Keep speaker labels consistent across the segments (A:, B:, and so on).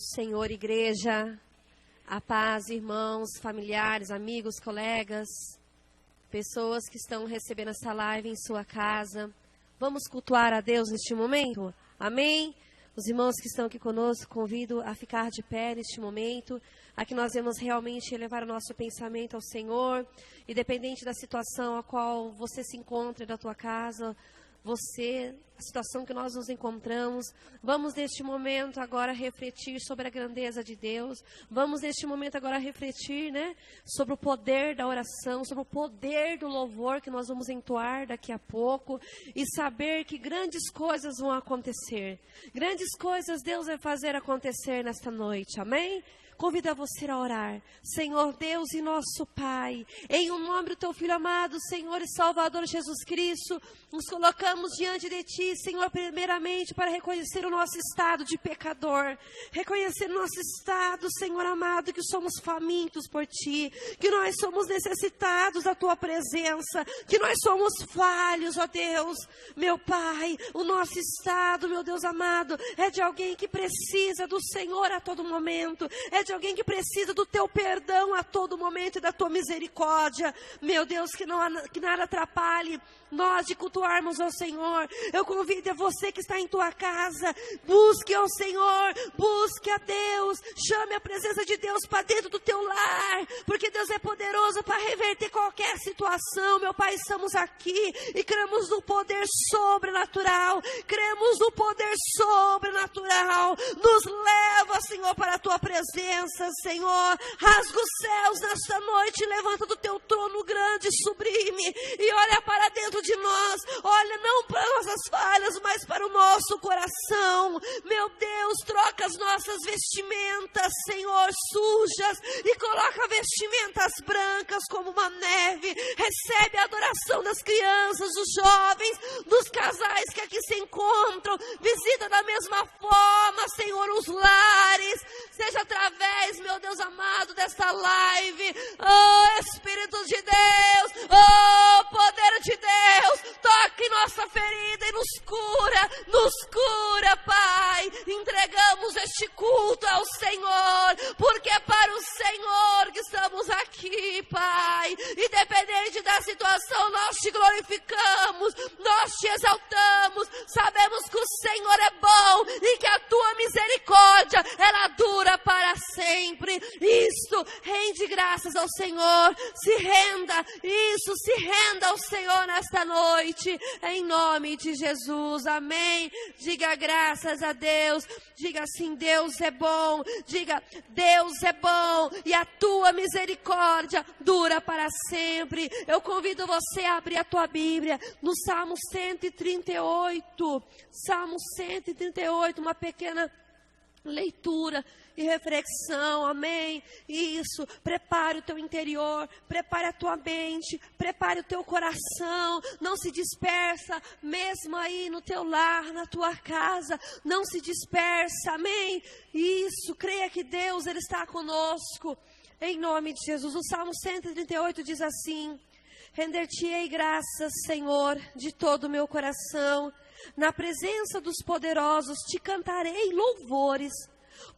A: paz do Senhor, igreja. A paz, irmãos, familiares, amigos, colegas, pessoas que estão recebendo essa live em sua casa. Vamos cultuar a Deus neste momento? Amém? Os irmãos que estão aqui conosco, convido a ficar de pé neste momento. Aqui nós vamos realmente elevar o nosso pensamento ao Senhor. Independente da situação a qual você se encontra da tua casa, a situação que nós nos encontramos, vamos neste momento agora refletir sobre a grandeza de Deus, vamos neste momento agora refletir, sobre o poder da oração, sobre o poder do louvor que nós vamos entoar daqui a pouco, e saber que grandes coisas vão acontecer, grandes coisas Deus vai fazer acontecer nesta noite, amém? Convido a você a orar. Senhor Deus e nosso Pai, em o nome do Teu Filho amado, Senhor e Salvador Jesus Cristo, nos colocamos diante de Ti, Senhor, primeiramente para reconhecer o nosso estado de pecador, reconhecer o nosso estado, Senhor amado, que somos famintos por Ti, que nós somos necessitados da Tua presença, que nós somos falhos, ó Deus, meu Pai, o nosso estado, meu Deus amado, é de alguém que precisa do Senhor a todo momento, é de alguém que precisa do Teu perdão a todo momento e da Tua misericórdia, meu Deus, que nada atrapalhe nós de cultuarmos ao Senhor. Eu convido a você que está em tua casa, busque ao Senhor, busque a Deus, chame a presença de Deus para dentro do teu lar, porque Deus é poderoso para reverter qualquer situação. Meu Pai, estamos aqui e cremos no poder sobrenatural, cremos no poder sobrenatural. Nos leva, Senhor, para a tua presença, Senhor. Rasga os céus nesta noite, levanta do teu trono grande e sublime e olha para dentro de nós, olha não para nossas falhas, mas para o nosso coração. Meu Deus, troca as nossas vestimentas, Senhor, sujas, e coloca vestimentas brancas como uma neve. Recebe a adoração das crianças, dos jovens, dos casais que aqui se encontram. Visita da mesma forma, Senhor, os lares, seja através, meu Deus amado, desta live. Oh Espírito de Deus, oh poder de Deus, toque nossa ferida e nos cura, Pai. Entregamos este culto ao Senhor, porque é para o Senhor que estamos aqui, Pai. Independente da situação, nós te glorificamos, nós te exaltamos. Sabemos que o Senhor é bom e que a tua misericórdia, ela dura para sempre. Isso, rende graças ao Senhor, se renda ao Senhor nesta noite, em nome de Jesus, amém. Diga graças a Deus, diga assim: Deus é bom, diga Deus é bom e a tua misericórdia dura para sempre. Eu convido você a abrir a tua Bíblia no Salmo 138, Salmo 138, uma pequena leitura e reflexão, amém? Isso, prepare o teu interior, prepare a tua mente, prepare o teu coração, não se dispersa, mesmo aí no teu lar, na tua casa, não se dispersa, amém? Isso, creia que Deus, Ele está conosco, em nome de Jesus. O Salmo 138 diz assim: render-te-ei graças, Senhor, de todo o meu coração, na presença dos poderosos te cantarei louvores,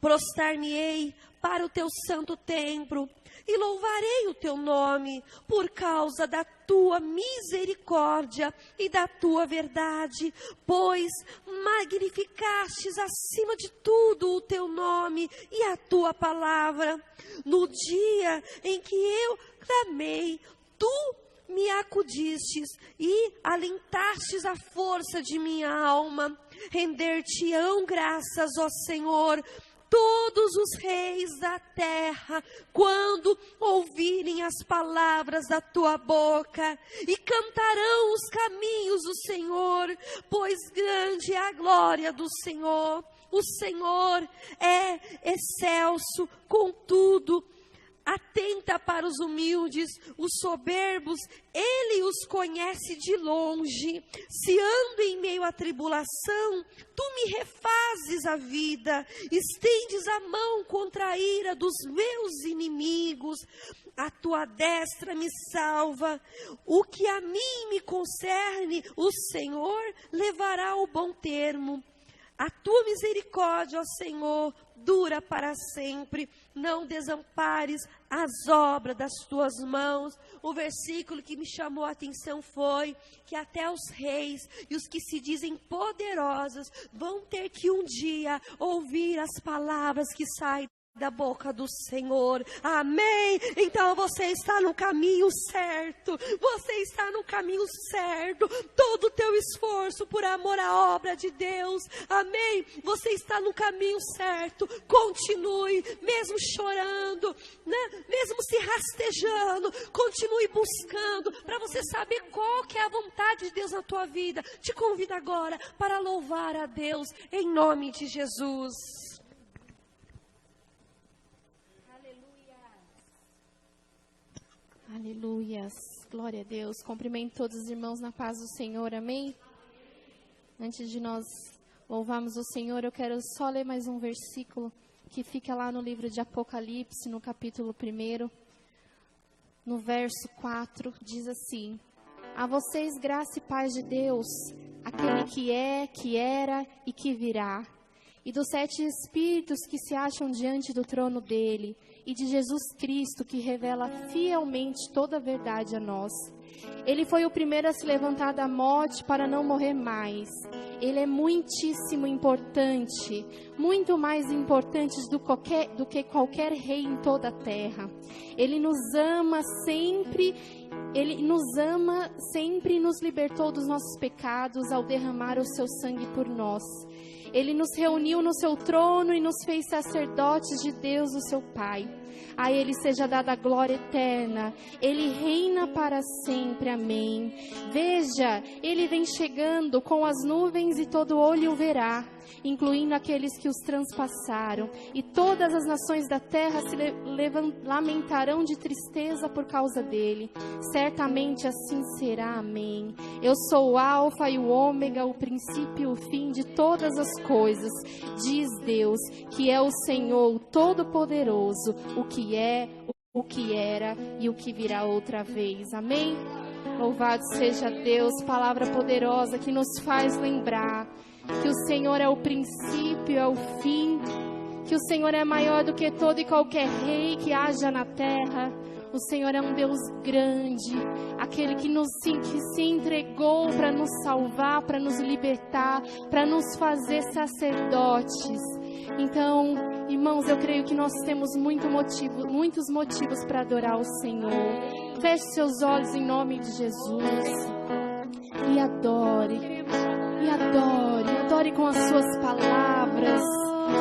A: prostrar-me-ei para o teu santo templo e louvarei o teu nome por causa da tua misericórdia e da tua verdade, pois magnificastes acima de tudo o teu nome e a tua palavra. No dia em que eu clamei, tu me acudistes e alentastes a força de minha alma. Render-te-ão graças, ó Senhor, todos os reis da terra, quando ouvirem as palavras da tua boca, e cantarão os caminhos do Senhor, pois grande é a glória do Senhor. O Senhor é excelso, contudo, atenta para os humildes, os soberbos, Ele os conhece de longe. Se ando em meio à tribulação, tu me refazes a vida, estendes a mão contra a ira dos meus inimigos. A tua destra me salva. O que a mim me concerne, o Senhor levará ao bom termo. A tua misericórdia, ó Senhor, dura para sempre. Não desampares as obras das tuas mãos. O versículo que me chamou a atenção foi que até os reis e os que se dizem poderosos vão ter que um dia ouvir as palavras que saem da boca do Senhor. Amém? Então você está no caminho certo. Você está no caminho certo. Todo o teu esforço por amor à obra de Deus. Amém? Você está no caminho certo. Continue, mesmo chorando, né? Mesmo se rastejando, continue buscando para você saber qual que é a vontade de Deus na tua vida. Te convido agora para louvar a Deus em nome de Jesus.
B: Aleluias, glória a Deus. Cumprimento todos os irmãos na paz do Senhor, amém? Antes de nós louvarmos o Senhor, eu quero só ler mais um versículo que fica lá no livro de Apocalipse, no capítulo 1, no verso 4, diz assim: a vocês graça e paz de Deus, aquele que é, que era e que virá, e dos 7 Espíritos que se acham diante do trono dele, e de Jesus Cristo, que revela fielmente toda a verdade a nós. Ele foi o primeiro a se levantar da morte para não morrer mais. Ele é muitíssimo importante, muito mais importante do que qualquer rei em toda a terra. Ele nos ama sempre e nos libertou dos nossos pecados ao derramar o seu sangue por nós. Ele nos reuniu no seu trono e nos fez sacerdotes de Deus, o seu Pai. A Ele seja dada a glória eterna. Ele reina para sempre. Amém. Veja, Ele vem chegando com as nuvens e todo olho o verá, incluindo aqueles que os transpassaram. E todas as nações da terra se lamentarão de tristeza por causa dele. Certamente assim será. Amém. Eu sou o Alfa e o Ômega, o princípio e o fim de todas as coisas, diz Deus, que é o Senhor, o Todo-Poderoso, o que é, o que era e o que virá outra vez. Amém? Louvado seja Deus, palavra poderosa que nos faz lembrar que o Senhor é o princípio, é o fim, que o Senhor é maior do que todo e qualquer rei que haja na terra. O Senhor é um Deus grande, aquele que se entregou para nos salvar, para nos libertar, para nos fazer sacerdotes. Então, irmãos, eu creio que nós temos muitos motivos para adorar o Senhor. Feche seus olhos em nome de Jesus e adore. E adore com as suas palavras,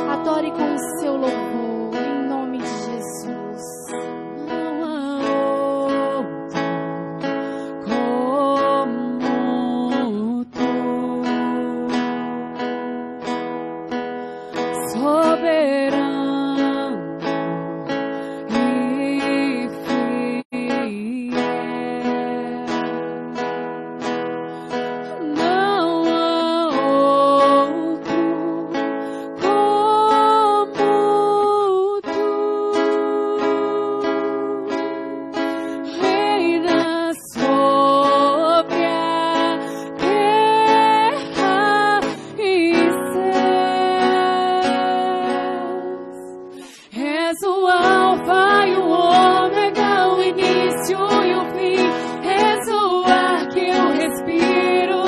B: adore com o seu louvor, em nome de Jesus.
C: Não há outro como tu, soberano e fiel. Não há outro como tu, reina sobre a terra e céus. És o Alfa e o Ômega, o início e o fim. És o ar que eu respiro,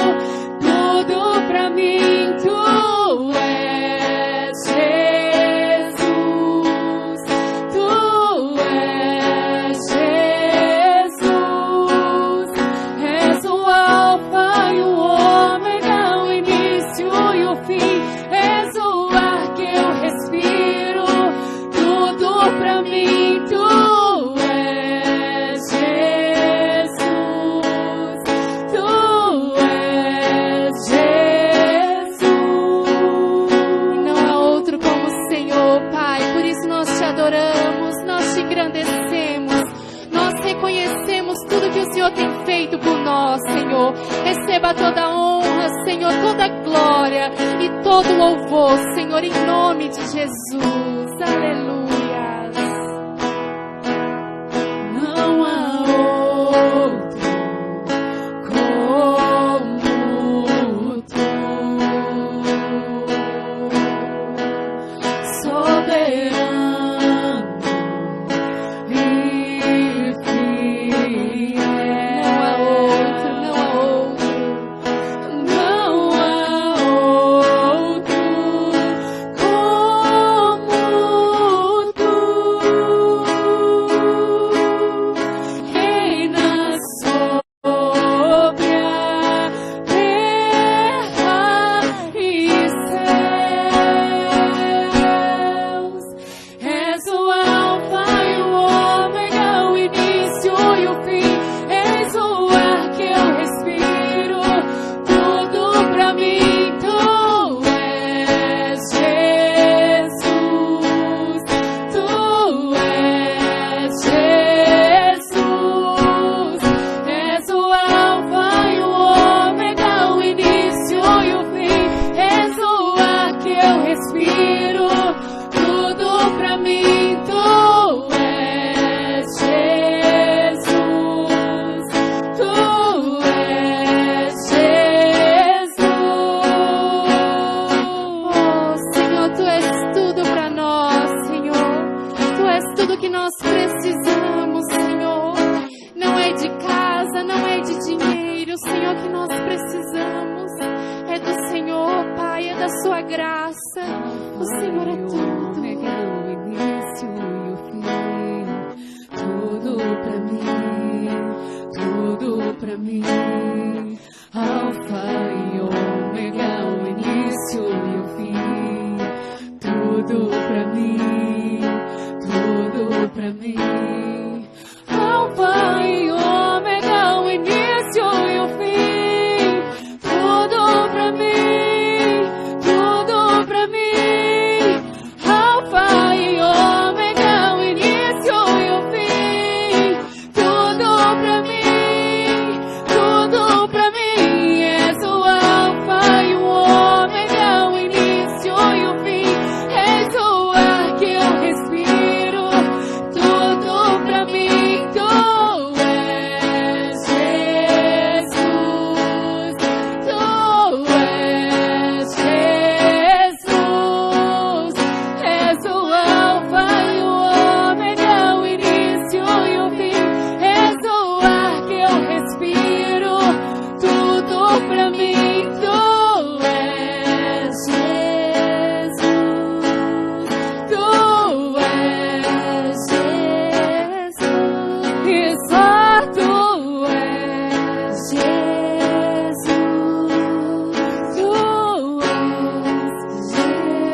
C: tudo pra mim. Tu és Jesus, tu és Jesus. És o Alfa e o Ômega, o início e o fim. És o ar que eu respiro, tudo pra mim. Tu és Jesus, tu és Jesus.
B: Não há outro como o Senhor, Pai. Por isso nós te adoramos, nós te engrandecemos, nós reconhecemos tudo que o Senhor tem feito por nós, Senhor. Receba toda a honra, Senhor, toda a glória e todo o louvor, Senhor, em nome de Jesus. Aleluia.
C: Não há outro como tu.
B: graça. O Senhor é tudo.
C: O início e o fim, tudo pra mim, tudo pra mim. Alfa e ômega, o início e o fim, tudo pra mim, tudo pra mim. Alfa e ômega, o início e o fim, tudo pra mim, tudo pra mim. Alfa e ômega, o início e o fim, tudo pra mim, tudo pra mim. És o alfa e o ômega, o início e o fim. És o ar que eu respiro, tudo pra mim. Tu és Jesus, tu és Jesus. És o alfa e o ômega, o início e o fim. És o ar que eu respiro, tudo pra mim. Tu és Jesus, tu és Jesus. E só tu és Jesus, tu és Jesus.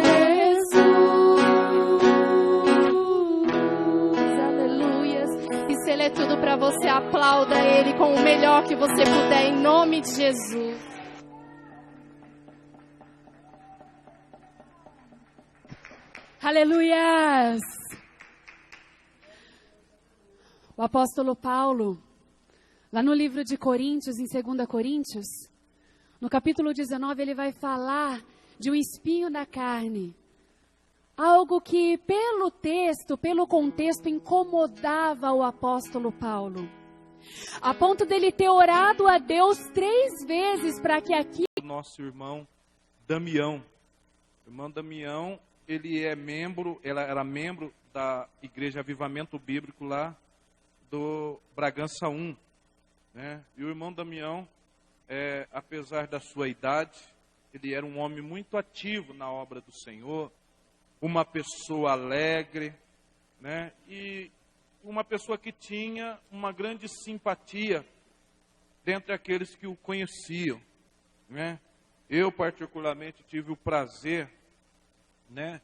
B: Aleluias. E se Ele é tudo para você, aplauda Ele com o melhor que você puder, em nome de Jesus.
C: Aleluias! O apóstolo Paulo, lá no livro de Coríntios, em 2 Coríntios, no capítulo 19, ele vai falar de um espinho da carne. Algo que, pelo texto, pelo contexto, incomodava o apóstolo Paulo. A ponto dele ter orado a Deus 3 vezes para que aqui...
D: Nosso irmão Damião. O irmão Damião, ele era membro da Igreja Avivamento Bíblico lá do Bragança 1. Né? E o irmão Damião, apesar da sua idade, ele era um homem muito ativo na obra do Senhor, uma pessoa alegre, né? E uma pessoa que tinha uma grande simpatia dentre aqueles que o conheciam, né? Eu particularmente tive o prazer, né,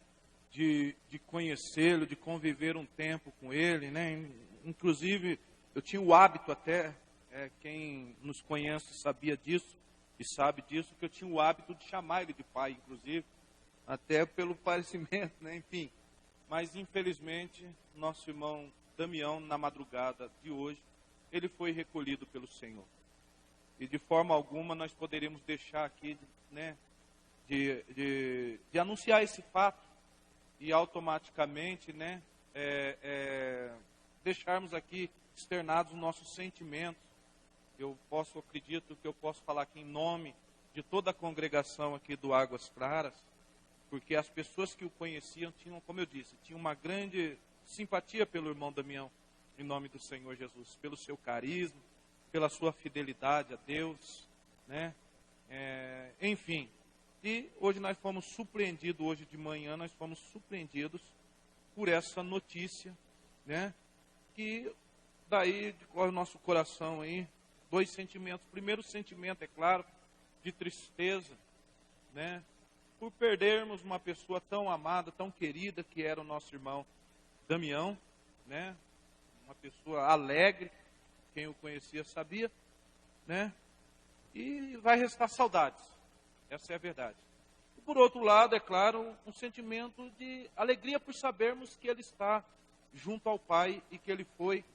D: de conhecê-lo, de conviver um tempo com ele, né? Inclusive eu tinha o hábito até, quem nos conhece sabia disso e sabe disso, que eu tinha o hábito de chamar ele de pai, inclusive, até pelo parecimento, né? Enfim. Mas infelizmente nosso irmão Damião, na madrugada de hoje, ele foi recolhido pelo Senhor. E de forma alguma nós poderíamos deixar aqui, né, de anunciar esse fato e automaticamente, né, deixarmos aqui externados os nossos sentimentos. Acredito que eu posso falar aqui em nome de toda a congregação aqui do Águas Claras, porque as pessoas que o conheciam tinham, como eu disse, tinham uma grande simpatia pelo irmão Damião, em nome do Senhor Jesus, pelo seu carisma, pela sua fidelidade a Deus, né? Enfim, e hoje nós fomos surpreendidos, hoje de manhã nós fomos surpreendidos por essa notícia, né? Que daí decorre o nosso coração aí, 2 sentimentos. O primeiro sentimento, é claro, de tristeza, né? Por perdermos uma pessoa tão amada, tão querida, que era o nosso irmão Damião, né? Uma pessoa alegre, quem o conhecia sabia, né? E vai restar saudades, essa é a verdade. E por outro lado, é claro, um sentimento de alegria por sabermos que ele está junto ao Pai e que ele foi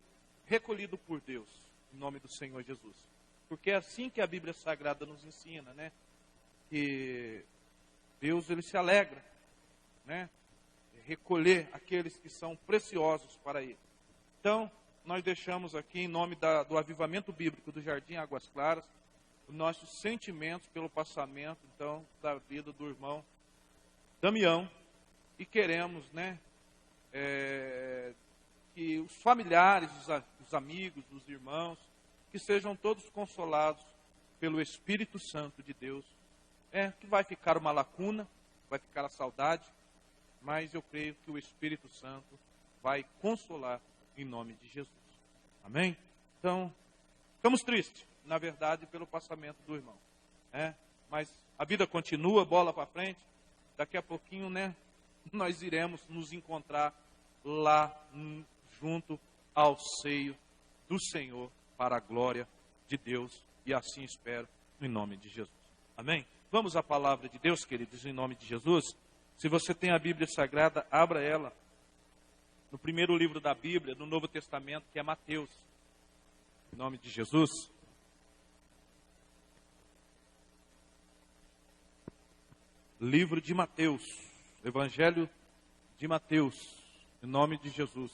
D: recolhido por Deus, em nome do Senhor Jesus. Porque é assim que a Bíblia Sagrada nos ensina, né? Que Deus, ele se alegra, né? Recolher aqueles que são preciosos para ele. Então, nós deixamos aqui, em nome do Avivamento Bíblico do Jardim Águas Claras, os nossos sentimentos pelo passamento, então, da vida do irmão Damião. E queremos, né, que os familiares, os amigos, os irmãos, que sejam todos consolados pelo Espírito Santo de Deus. Que vai ficar uma lacuna, vai ficar a saudade, mas eu creio que o Espírito Santo vai consolar em nome de Jesus. Amém? Então, ficamos tristes, na verdade, pelo passamento do irmão. Mas a vida continua, bola para frente. Daqui a pouquinho, nós iremos nos encontrar lá junto ao seio do Senhor, para a glória de Deus. E assim espero, em nome de Jesus. Amém? Vamos à palavra de Deus, queridos, em nome de Jesus. Se você tem a Bíblia Sagrada, abra ela no primeiro livro da Bíblia, no Novo Testamento, que é Mateus. Em nome de Jesus. Livro de Mateus, Evangelho de Mateus, em nome de Jesus.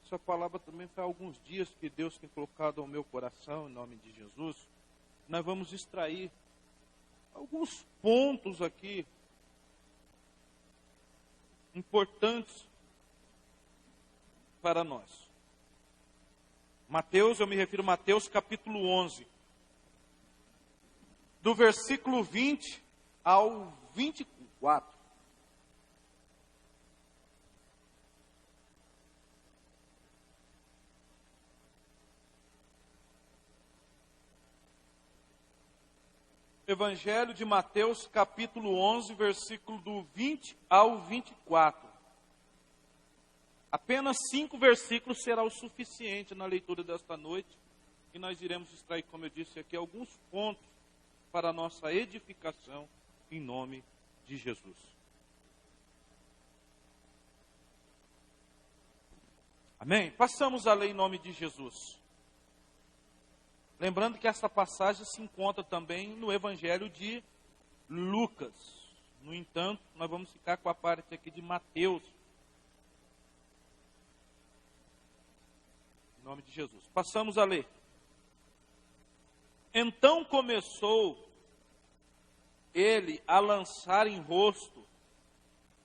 D: Essa palavra também faz alguns dias que Deus tem colocado ao meu coração, em nome de Jesus. Nós vamos extrair alguns pontos aqui importantes para nós. Mateus, eu me refiro a Mateus capítulo 11, do versículo 20 ao 24. Evangelho de Mateus, capítulo 11, versículo do 20 ao 24. Apenas 5 versículos será o suficiente na leitura desta noite. E nós iremos extrair, como eu disse aqui, alguns pontos para a nossa edificação, em nome de Jesus. Amém? Passamos a ler em nome de Jesus. Lembrando que essa passagem se encontra também no Evangelho de Lucas. No entanto, nós vamos ficar com a parte aqui de Mateus. Em nome de Jesus. Passamos a ler. Então começou ele a lançar em rosto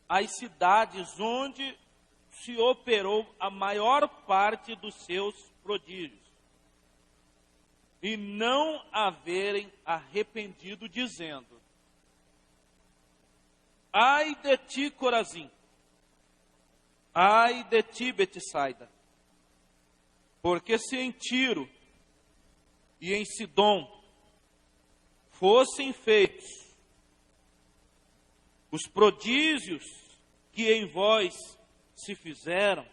D: as cidades onde se operou a maior parte dos seus prodígios, e não haverem arrependido, dizendo: ai de ti, Corazim, ai de ti, Betsaida, porque se em Tiro e em Sidom fossem feitos os prodígios que em vós se fizeram,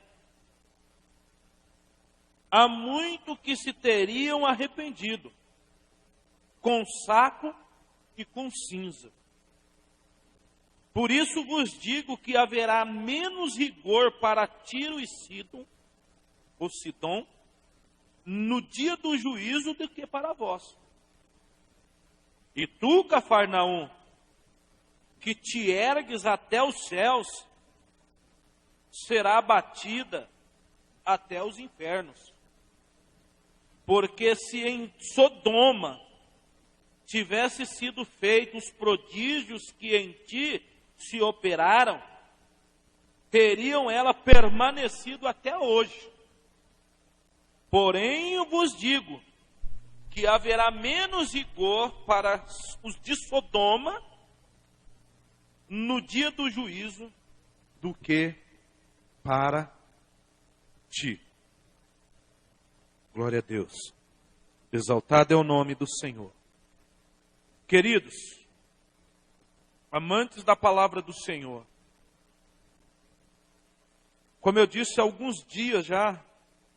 D: há muito que se teriam arrependido, com saco e com cinza. Por isso vos digo que haverá menos rigor para Tiro e Sidom, ou Sidom, no dia do juízo do que para vós. E tu, Cafarnaum, que te ergues até os céus, será abatida até os infernos. Porque se em Sodoma tivesse sido feitos os prodígios que em ti se operaram, teriam ela permanecido até hoje. Porém, eu vos digo que haverá menos rigor para os de Sodoma no dia do juízo do que para ti. Glória a Deus. Exaltado é o nome do Senhor. Queridos, amantes da palavra do Senhor, como eu disse há alguns dias já,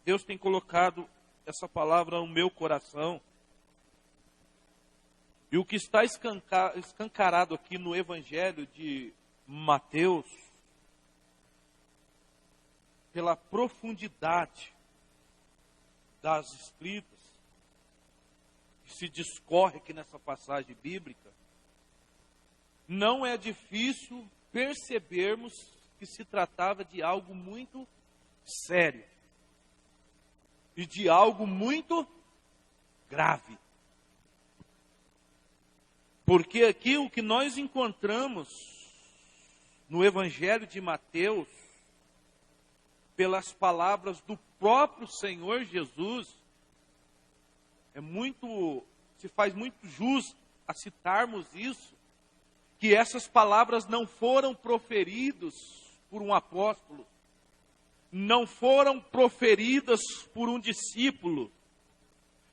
D: Deus tem colocado essa palavra no meu coração. E o que está escancarado aqui no Evangelho de Mateus, pela profundidade das Escritas, que se discorre aqui nessa passagem bíblica, não é difícil percebermos que se tratava de algo muito sério e de algo muito grave. Porque aqui o que nós encontramos no Evangelho de Mateus, pelas palavras do próprio Senhor Jesus, se faz muito jus a citarmos isso, que essas palavras não foram proferidas por um apóstolo, não foram proferidas por um discípulo,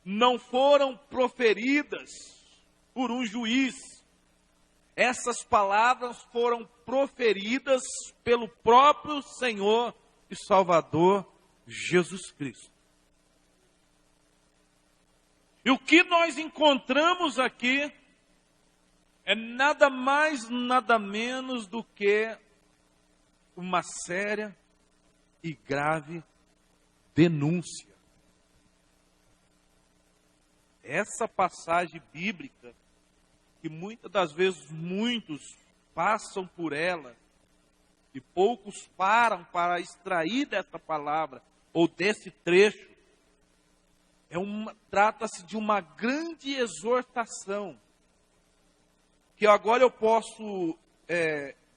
D: não foram proferidas por um juiz. Essas palavras foram proferidas pelo próprio Senhor e Salvador Jesus Cristo. E o que nós encontramos aqui é nada mais, nada menos do que uma séria e grave denúncia. Essa passagem bíblica, que muitas das vezes muitos passam por ela, e poucos param para extrair dessa palavra, ou desse trecho, trata-se de uma grande exortação, que agora eu posso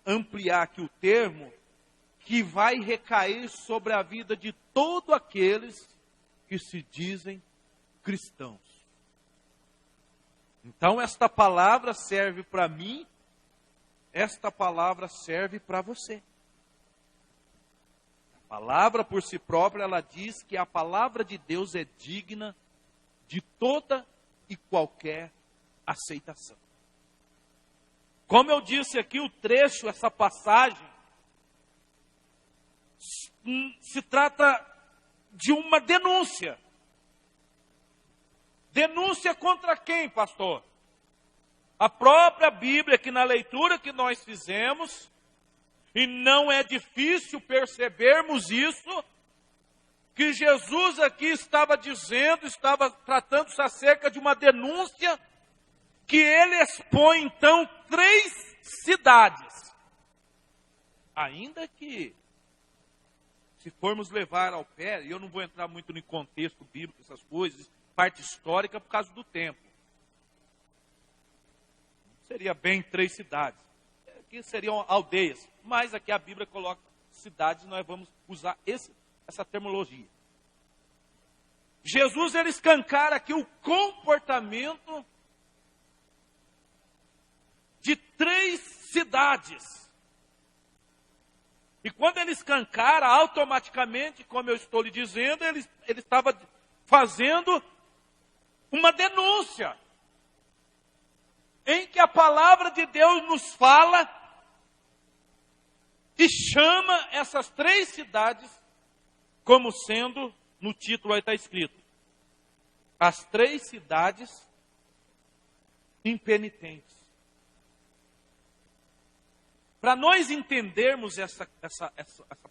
D: ampliar aqui o termo, que vai recair sobre a vida de todos aqueles que se dizem cristãos. Então esta palavra serve para mim, esta palavra serve para você. A palavra por si própria, ela diz que a palavra de Deus é digna de toda e qualquer aceitação. Como eu disse aqui, o trecho, essa passagem, se trata de uma denúncia. Denúncia contra quem, pastor? A própria Bíblia, que na leitura que nós fizemos, e não é difícil percebermos isso, que Jesus aqui estava dizendo, estava tratando-se acerca de uma denúncia, que ele expõe então 3 cidades. Ainda que, se formos levar ao pé, e eu não vou entrar muito no contexto bíblico, essas coisas, parte histórica por causa do tempo. Seria bem 3 cidades. Aqui seriam aldeias. Mas aqui a Bíblia coloca cidades, nós vamos usar essa terminologia. Jesus, ele escancara aqui o comportamento de 3 cidades. E quando ele escancara, automaticamente, como eu estou lhe dizendo, ele estava fazendo uma denúncia, em que a palavra de Deus nos fala e chama essas 3 cidades como sendo, no título aí está escrito, as 3 cidades impenitentes. Para nós entendermos essa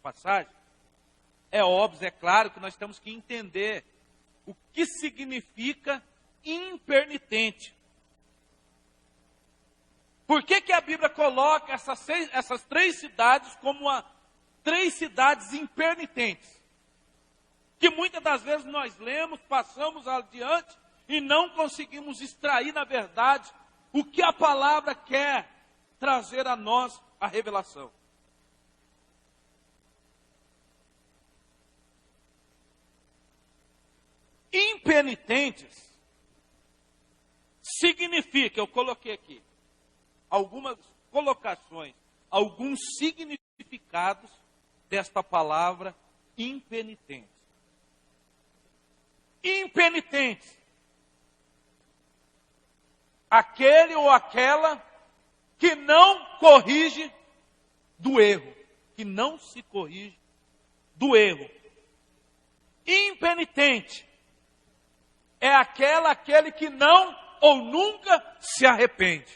D: passagem, é óbvio, é claro que nós temos que entender o que significa impenitente. Por que a Bíblia coloca essas 3 cidades como 3 cidades impenitentes? Que muitas das vezes nós lemos, passamos adiante e não conseguimos extrair, na verdade, o que a palavra quer trazer a nós a revelação. Impenitentes significa, eu coloquei aqui, algumas colocações, alguns significados desta palavra impenitente. Impenitente, aquele ou aquela que não corrige do erro, que não se corrige do erro. Impenitente é aquele que não ou nunca se arrepende.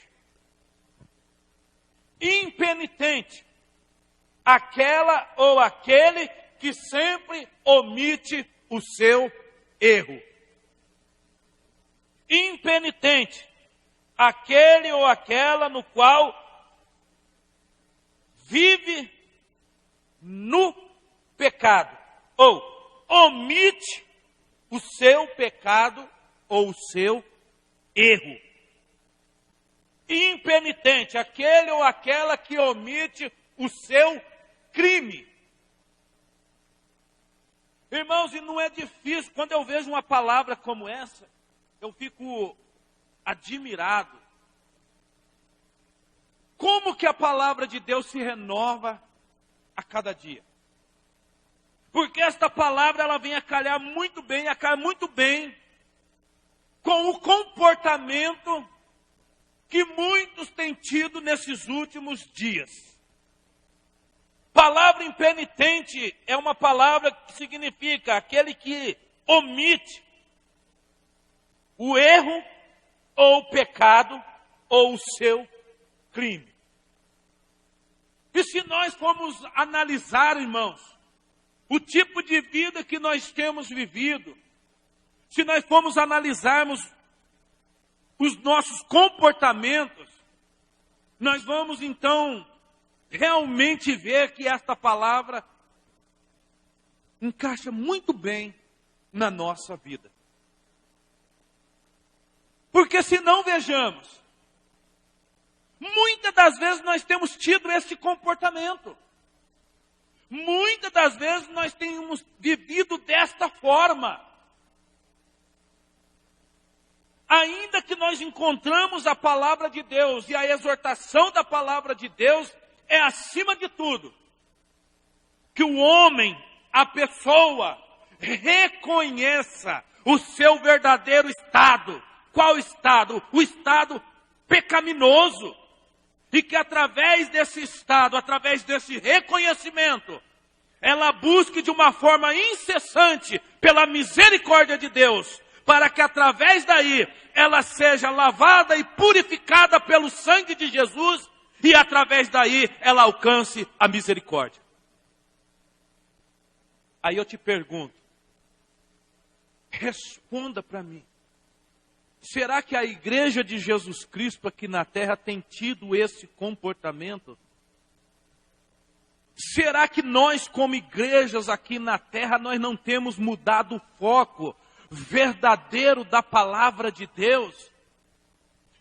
D: Impenitente, aquela ou aquele que sempre omite o seu erro. Impenitente, aquele ou aquela no qual vive no pecado, ou omite o seu pecado ou o seu erro. Impenitente, aquele ou aquela que omite o seu crime. Irmãos, e não é difícil, quando eu vejo uma palavra como essa, eu fico admirado. Como que a palavra de Deus se renova a cada dia? Porque esta palavra, ela vem a calhar muito bem, com o comportamento que muitos têm tido nesses últimos dias. Palavra impenitente é uma palavra que significa aquele que omite o erro ou o pecado ou o seu crime. E se nós formos analisar, irmãos, o tipo de vida que nós temos vivido, se nós formos analisarmos os nossos comportamentos, nós vamos então realmente ver que esta palavra encaixa muito bem na nossa vida. Porque se não vejamos, muitas das vezes nós temos tido esse comportamento. Muitas das vezes nós temos vivido desta forma. Ainda que nós encontramos a palavra de Deus e a exortação da palavra de Deus é acima de tudo que o homem, a pessoa, reconheça o seu verdadeiro estado. Qual estado? O estado pecaminoso. E que através desse estado, através desse reconhecimento, ela busque de uma forma incessante pela misericórdia de Deus, para que através daí ela seja lavada e purificada pelo sangue de Jesus e através daí ela alcance a misericórdia. Aí eu te pergunto, responda para mim. Será que a igreja de Jesus Cristo aqui na terra tem tido esse comportamento? Será que nós como igrejas aqui na terra, nós não temos mudado o foco verdadeiro da palavra de Deus?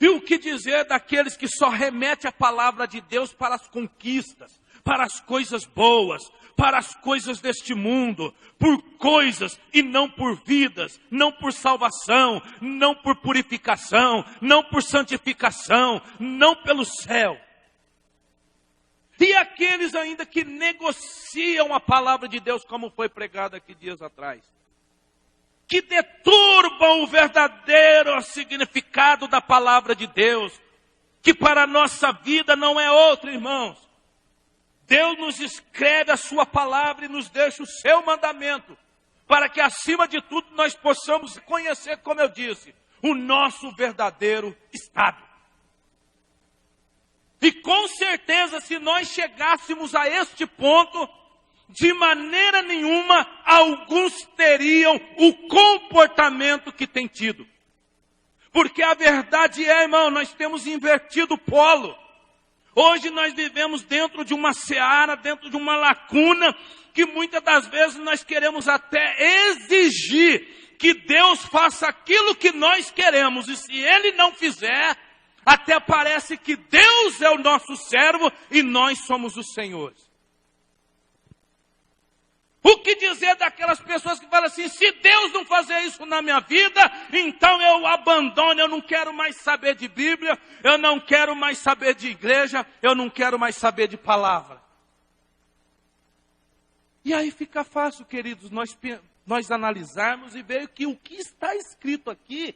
D: E o que dizer daqueles que só remetem a palavra de Deus para as conquistas, para as coisas boas, para as coisas deste mundo, por coisas e não por vidas, não por salvação, não por purificação, não por santificação, não pelo céu. E aqueles ainda que negociam a palavra de Deus, como foi pregado aqui dias atrás, que deturbam o verdadeiro significado da palavra de Deus, que para a nossa vida não é outro, irmãos. Deus nos escreve a sua palavra e nos deixa o seu mandamento, para que acima de tudo nós possamos conhecer, como eu disse, o nosso verdadeiro estado. E com certeza, se nós chegássemos a este ponto, de maneira nenhuma, alguns teriam o comportamento que têm tido. Porque a verdade é, irmão, nós temos invertido o polo. Hoje nós vivemos dentro de uma seara, dentro de uma lacuna, que muitas das vezes nós queremos até exigir que Deus faça aquilo que nós queremos. E se Ele não fizer, até parece que Deus é o nosso servo e nós somos os senhores. O que dizer daquelas pessoas que falam assim, se Deus não fazer isso na minha vida, então eu abandono, eu não quero mais saber de Bíblia, eu não quero mais saber de igreja, eu não quero mais saber de palavra. E aí fica fácil, queridos, nós analisarmos e ver que o que está escrito aqui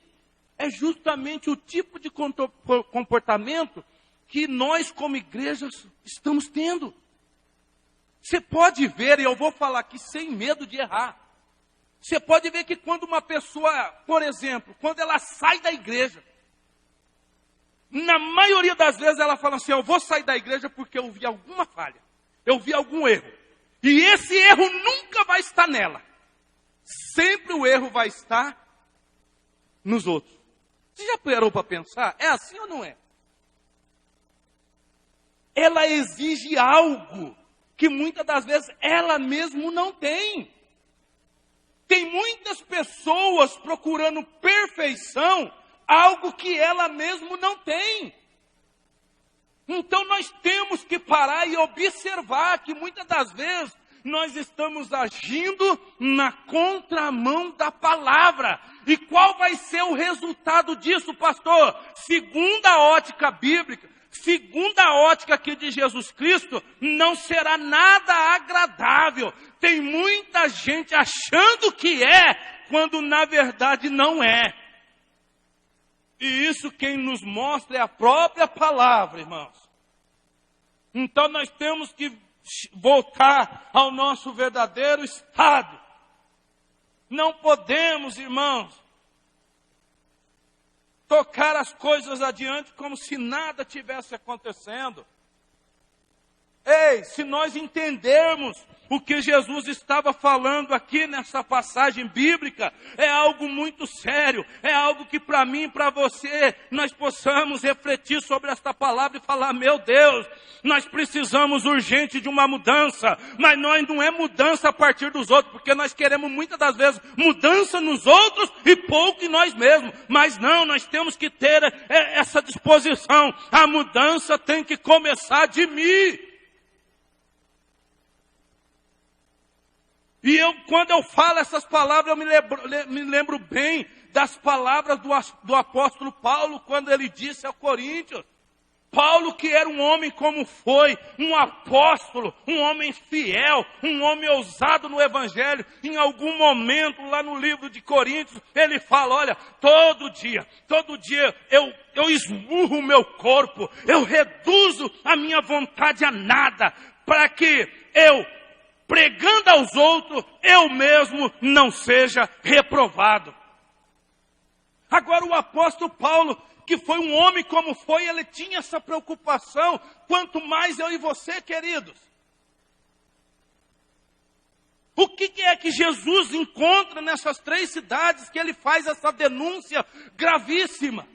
D: é justamente o tipo de comportamento que nós como igrejas estamos tendo. Você pode ver, e eu vou falar aqui sem medo de errar. Você pode ver que quando uma pessoa, por exemplo, quando ela sai da igreja, na maioria das vezes ela fala assim, eu vou sair da igreja porque eu vi alguma falha, eu vi algum erro. E esse erro nunca vai estar nela. Sempre o erro vai estar nos outros. Você já parou para pensar? É assim ou não é? Ela exige algo que muitas das vezes ela mesma não tem. Tem muitas pessoas procurando perfeição, algo que ela mesma não tem. Então nós temos que parar e observar que muitas das vezes nós estamos agindo na contramão da palavra. E qual vai ser o resultado disso, pastor? Segundo a ótica bíblica, segundo a ótica aqui de Jesus Cristo, não será nada agradável. Tem muita gente achando que é, quando na verdade não é. E isso quem nos mostra é a própria palavra, irmãos. Então nós temos que voltar ao nosso verdadeiro estado. Não podemos, irmãos, tocar as coisas adiante como se nada tivesse acontecendo. Ei, se nós entendermos o que Jesus estava falando aqui nessa passagem bíblica, é algo muito sério, é algo que para mim e para você, nós possamos refletir sobre esta palavra e falar, meu Deus, nós precisamos urgente de uma mudança, mas nós não é mudança a partir dos outros, porque nós queremos muitas das vezes mudança nos outros e pouco em nós mesmos, mas não, nós temos que ter essa disposição, a mudança tem que começar de mim. E quando eu falo essas palavras, eu me lembro bem das palavras do apóstolo Paulo, quando ele disse a Coríntios. Paulo, que era um homem como foi, um apóstolo, um homem fiel, um homem ousado no evangelho, em algum momento lá no livro de Coríntios, ele fala, olha, todo dia eu esmurro o meu corpo, eu reduzo a minha vontade a nada, para que eu, pregando aos outros, eu mesmo não seja reprovado. Agora o apóstolo Paulo, que foi um homem como foi, ele tinha essa preocupação, quanto mais eu e você, queridos. O que é que Jesus encontra nessas 3 cidades que ele faz essa denúncia gravíssima?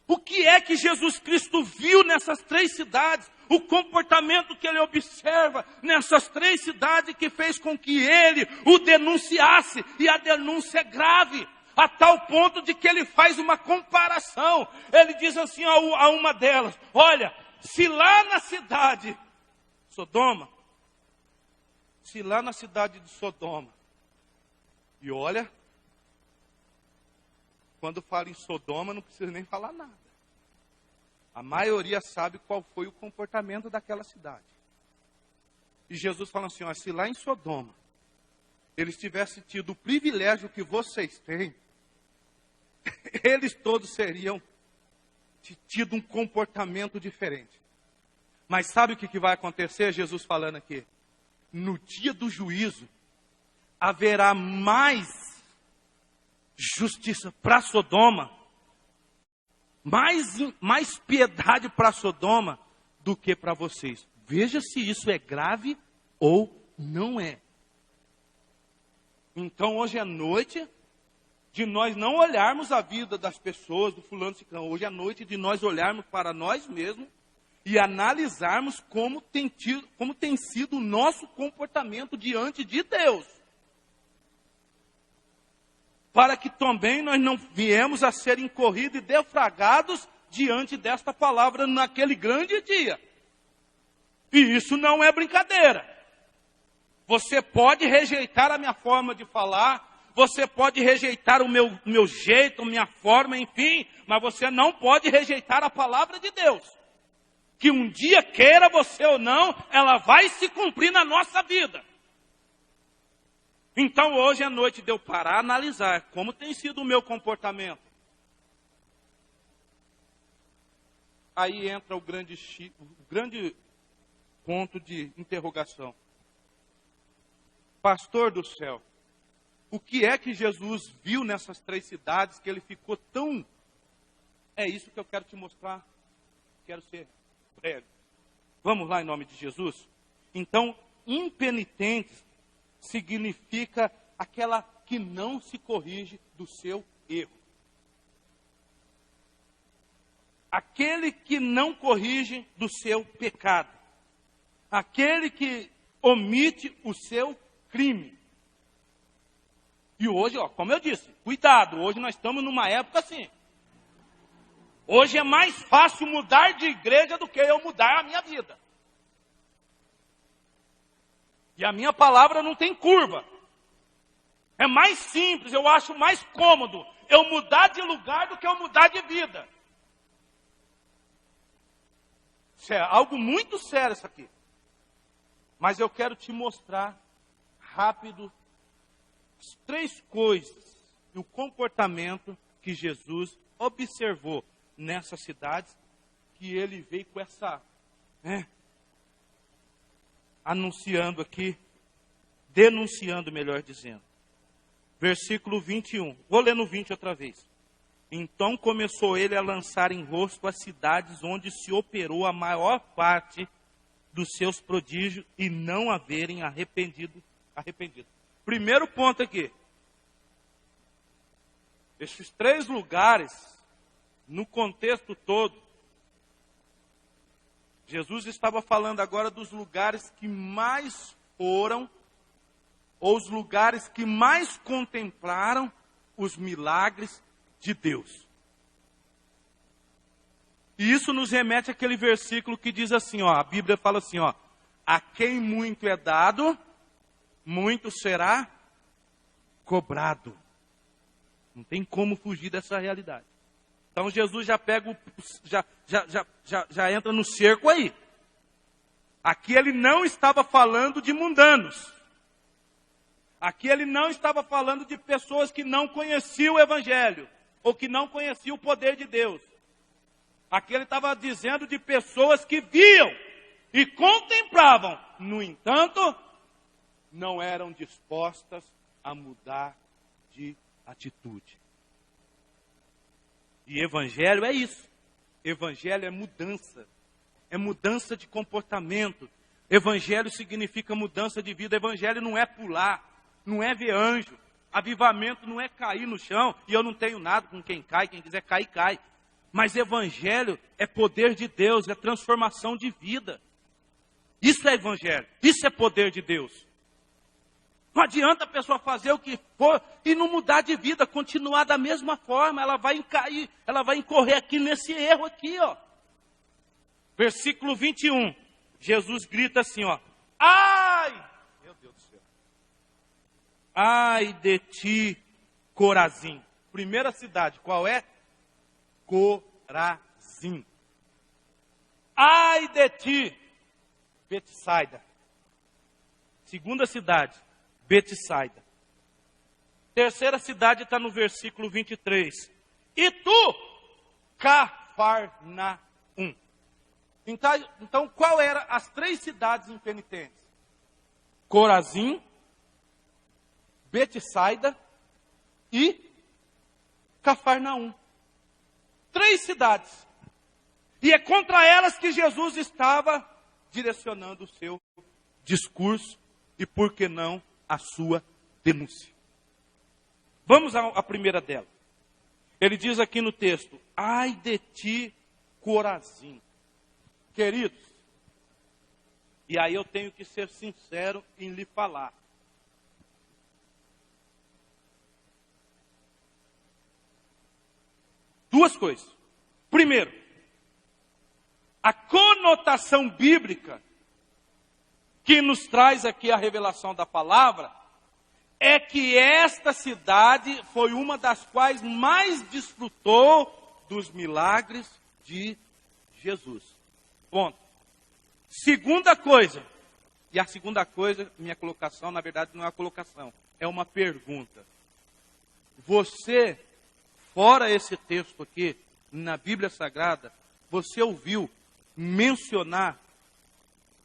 D: O que é que Jesus Cristo viu nessas 3 cidades? O comportamento que ele observa nessas 3 cidades que fez com que ele o denunciasse. E a denúncia é grave, a tal ponto de que ele faz uma comparação. Ele diz assim a uma delas, olha, se lá na cidade Sodoma, e olha, quando fala em Sodoma não precisa nem falar nada. A maioria sabe qual foi o comportamento daquela cidade. E Jesus fala assim, ó, se lá em Sodoma eles tivessem tido o privilégio que vocês têm, eles todos seriam tido um comportamento diferente. Mas sabe o que vai acontecer? Jesus falando aqui, no dia do juízo, haverá mais justiça para Sodoma, mais piedade para Sodoma do que para vocês. Veja se isso é grave ou não é. Então hoje é noite de nós não olharmos a vida das pessoas, do fulano ciclano. Hoje é noite de nós olharmos para nós mesmos e analisarmos como tem sido o nosso comportamento diante de Deus. Para que também nós não viemos a ser incorridos e defragados diante desta palavra naquele grande dia. E isso não é brincadeira. Você pode rejeitar a minha forma de falar, você pode rejeitar o meu jeito, a minha forma, enfim, mas você não pode rejeitar a palavra de Deus. Que um dia, queira você ou não, ela vai se cumprir na nossa vida. Então hoje é noite de eu parar, analisar como tem sido o meu comportamento. Aí entra o grande ponto de interrogação. Pastor do céu, o que é que Jesus viu nessas 3 cidades que ele ficou tão... É isso que eu quero te mostrar. Quero ser breve. Vamos lá em nome de Jesus? Então, impenitentes significa aquela que não se corrige do seu erro. Aquele que não corrige do seu pecado. Aquele que omite o seu crime. E hoje, como eu disse, cuidado, hoje nós estamos numa época assim. Hoje é mais fácil mudar de igreja do que eu mudar a minha vida. E a minha palavra não tem curva. É mais simples, eu acho mais cômodo eu mudar de lugar do que eu mudar de vida. Isso é algo muito sério isso aqui. Mas eu quero te mostrar rápido as 3 coisas e o comportamento que Jesus observou nessas cidades, que ele veio com essa, anunciando aqui, denunciando, melhor dizendo. Versículo 21. Vou ler no 20 outra vez. Então começou ele a lançar em rosto as cidades onde se operou a maior parte dos seus prodígios e não haverem arrependido. Primeiro ponto aqui. Esses 3 lugares, no contexto todo, Jesus estava falando agora dos lugares que mais foram, ou os lugares que mais contemplaram os milagres de Deus. E isso nos remete àquele versículo que diz assim, a Bíblia fala assim, a quem muito é dado, muito será cobrado. Não tem como fugir dessa realidade. Então Jesus já pega, já entra no cerco aí. Aqui ele não estava falando de mundanos. Aqui ele não estava falando de pessoas que não conheciam o Evangelho, ou que não conheciam o poder de Deus. Aqui ele estava dizendo de pessoas que viam e contemplavam, no entanto, não eram dispostas a mudar de atitude. E Evangelho é isso. Evangelho é mudança de comportamento. Evangelho significa mudança de vida. Evangelho não é pular, não é ver anjo. Avivamento não é cair no chão, e eu não tenho nada com quem cai, quem quiser cair, cai. Mas Evangelho é poder de Deus, é transformação de vida. Isso é Evangelho, isso é poder de Deus. Não adianta a pessoa fazer o que for e não mudar de vida, continuar da mesma forma, ela vai cair, ela vai incorrer aqui nesse erro aqui, Versículo 21, Jesus grita assim, ai, meu Deus do céu, ai de ti, Corazim. Primeira cidade, qual é? Corazim. Ai de ti, Betsaida. Segunda cidade, Betsaida. Terceira cidade está no versículo 23. E tu, Cafarnaum. Então, qual eram as 3 cidades impenitentes? Corazim, Betsaida e Cafarnaum. 3 cidades. E é contra elas que Jesus estava direcionando o seu discurso e, por que não, a sua denúncia. Vamos à primeira dela. Ele diz aqui no texto, ai de ti, Corazim. Queridos, e aí eu tenho que ser sincero em lhe falar. Duas coisas. Primeiro, a conotação bíblica que nos traz aqui a revelação da palavra é que esta cidade foi uma das quais mais desfrutou dos milagres de Jesus. Ponto. Segunda coisa, e a segunda coisa, minha colocação, na verdade não é uma colocação, é uma pergunta. Você, fora esse texto aqui, na Bíblia Sagrada, você ouviu mencionar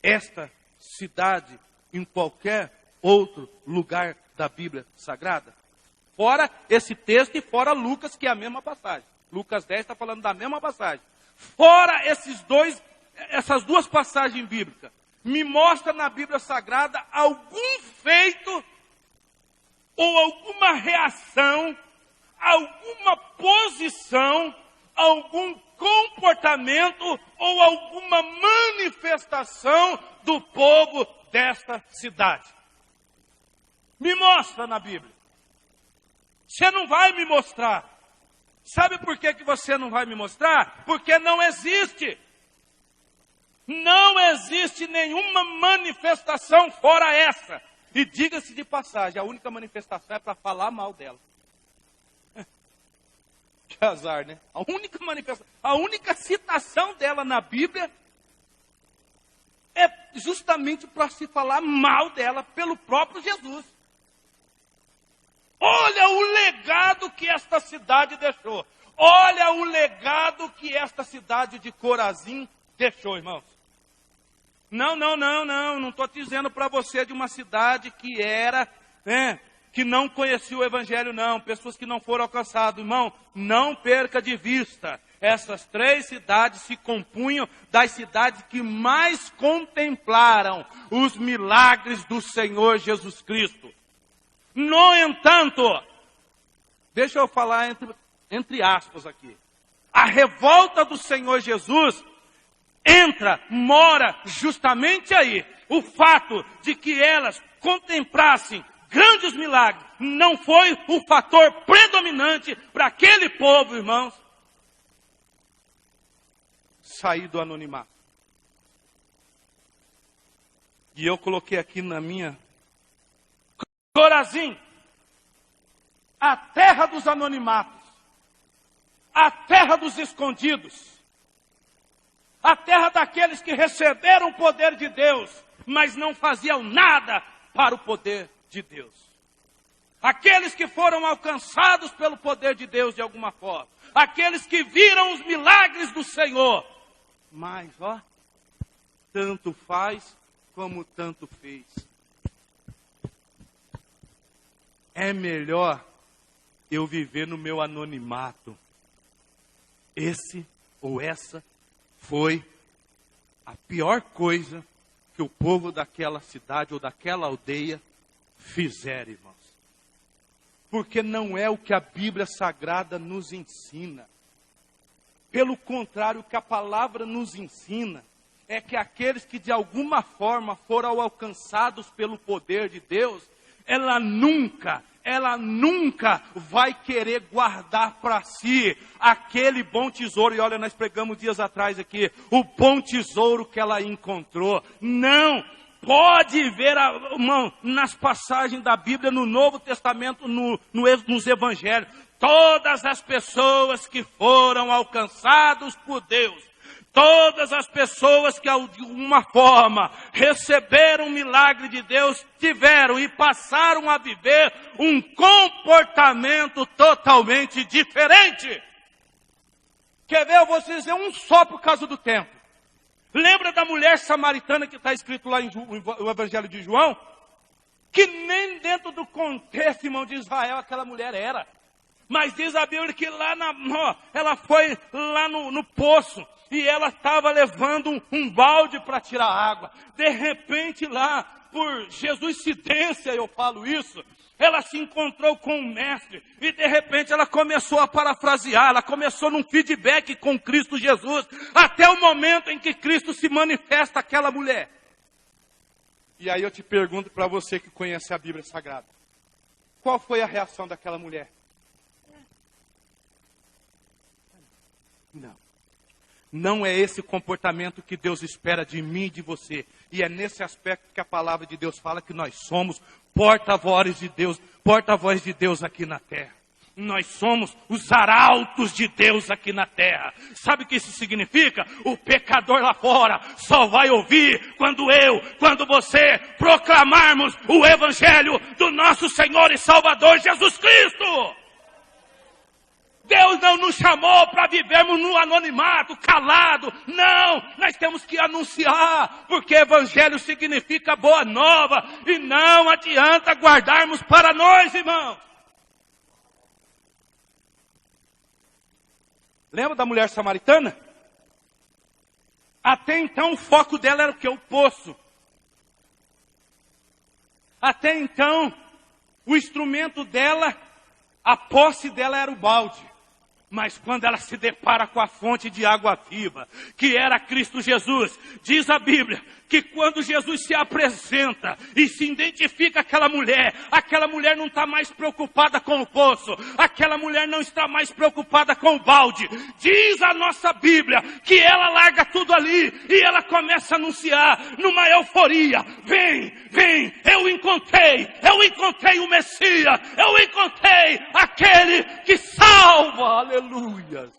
D: esta cidade em qualquer outro lugar da Bíblia Sagrada? Fora esse texto e fora Lucas, que é a mesma passagem. Lucas 10 está falando da mesma passagem. Fora essas duas passagens bíblicas, me mostra na Bíblia Sagrada algum feito ou alguma reação, alguma posição, algum comportamento ou alguma manifestação do povo desta cidade. Me mostra na Bíblia. Você não vai me mostrar. Sabe por que você não vai me mostrar? Porque não existe. Não existe nenhuma manifestação fora essa. E diga-se de passagem, a única manifestação é para falar mal dela. Que azar, né? A única manifestação, a única citação dela na Bíblia é justamente para se falar mal dela pelo próprio Jesus. Olha o legado que esta cidade deixou. Olha o legado que esta cidade de Corazim deixou, irmãos. Não estou dizendo para você de uma cidade que era, que não conhecia o Evangelho, não. Pessoas que não foram alcançadas, irmão, não perca de vista. Essas 3 cidades se compunham das cidades que mais contemplaram os milagres do Senhor Jesus Cristo. No entanto, deixa eu falar entre aspas aqui. A revolta do Senhor Jesus mora justamente aí. O fato de que elas contemplassem grandes milagres não foi o fator predominante para aquele povo, irmãos, sair do anonimato. E eu coloquei aqui na minha Corazim, a terra dos anonimatos, a terra dos escondidos, a terra daqueles que receberam o poder de Deus, mas não faziam nada para o poder de Deus. Aqueles que foram alcançados pelo poder de Deus de alguma forma. Aqueles que viram os milagres do Senhor. Mas, tanto faz como tanto fez. É melhor eu viver no meu anonimato. Esse ou essa foi a pior coisa que o povo daquela cidade ou daquela aldeia fizeram, irmãos. Porque não é o que a Bíblia Sagrada nos ensina. Pelo contrário, o que a palavra nos ensina é que aqueles que de alguma forma foram alcançados pelo poder de Deus, ela nunca vai querer guardar para si aquele bom tesouro. E olha, nós pregamos dias atrás aqui, o bom tesouro que ela encontrou. Não, pode ver, irmão, nas passagens da Bíblia, no Novo Testamento, nos Evangelhos, todas as pessoas que foram alcançados por Deus, todas as pessoas que de alguma forma receberam o milagre de Deus, tiveram e passaram a viver um comportamento totalmente diferente. Quer ver? Eu vou te dizer um só por causa do tempo. Lembra da mulher samaritana que está escrito lá no Evangelho de João? Que nem dentro do contexto, irmão, de Israel aquela mulher era. Mas diz a Bíblia que lá ela foi lá no poço. E ela estava levando um balde para tirar água. De repente lá, por jesuicidência eu falo isso, ela se encontrou com o mestre. E de repente ela começou a parafrasear, ela começou num feedback com Cristo Jesus. Até o momento em que Cristo se manifesta àquela mulher. E aí eu te pergunto para você que conhece a Bíblia Sagrada. Qual foi a reação daquela mulher? Não. Não é esse comportamento que Deus espera de mim e de você. E é nesse aspecto que a palavra de Deus fala que nós somos porta-voz de Deus aqui na terra. Nós somos os arautos de Deus aqui na terra. Sabe o que isso significa? O pecador lá fora só vai ouvir quando você proclamarmos o Evangelho do nosso Senhor e Salvador Jesus Cristo. Deus não nos chamou para vivermos no anonimato, calado. Não, nós temos que anunciar, porque evangelho significa boa nova. E não adianta guardarmos para nós, irmãos. Lembra da mulher samaritana? Até então o foco dela era o quê? O poço. Até então, o instrumento dela, a posse dela era o balde. Mas quando ela se depara com a fonte de água viva, que era Cristo Jesus, diz a Bíblia que quando Jesus se apresenta e se identifica aquela mulher não está mais preocupada com o poço, aquela mulher não está mais preocupada com o balde. Diz a nossa Bíblia que ela larga tudo ali e ela começa a anunciar numa euforia: vem, vem, eu encontrei o Messias, eu encontrei aquele que salva, aleluia.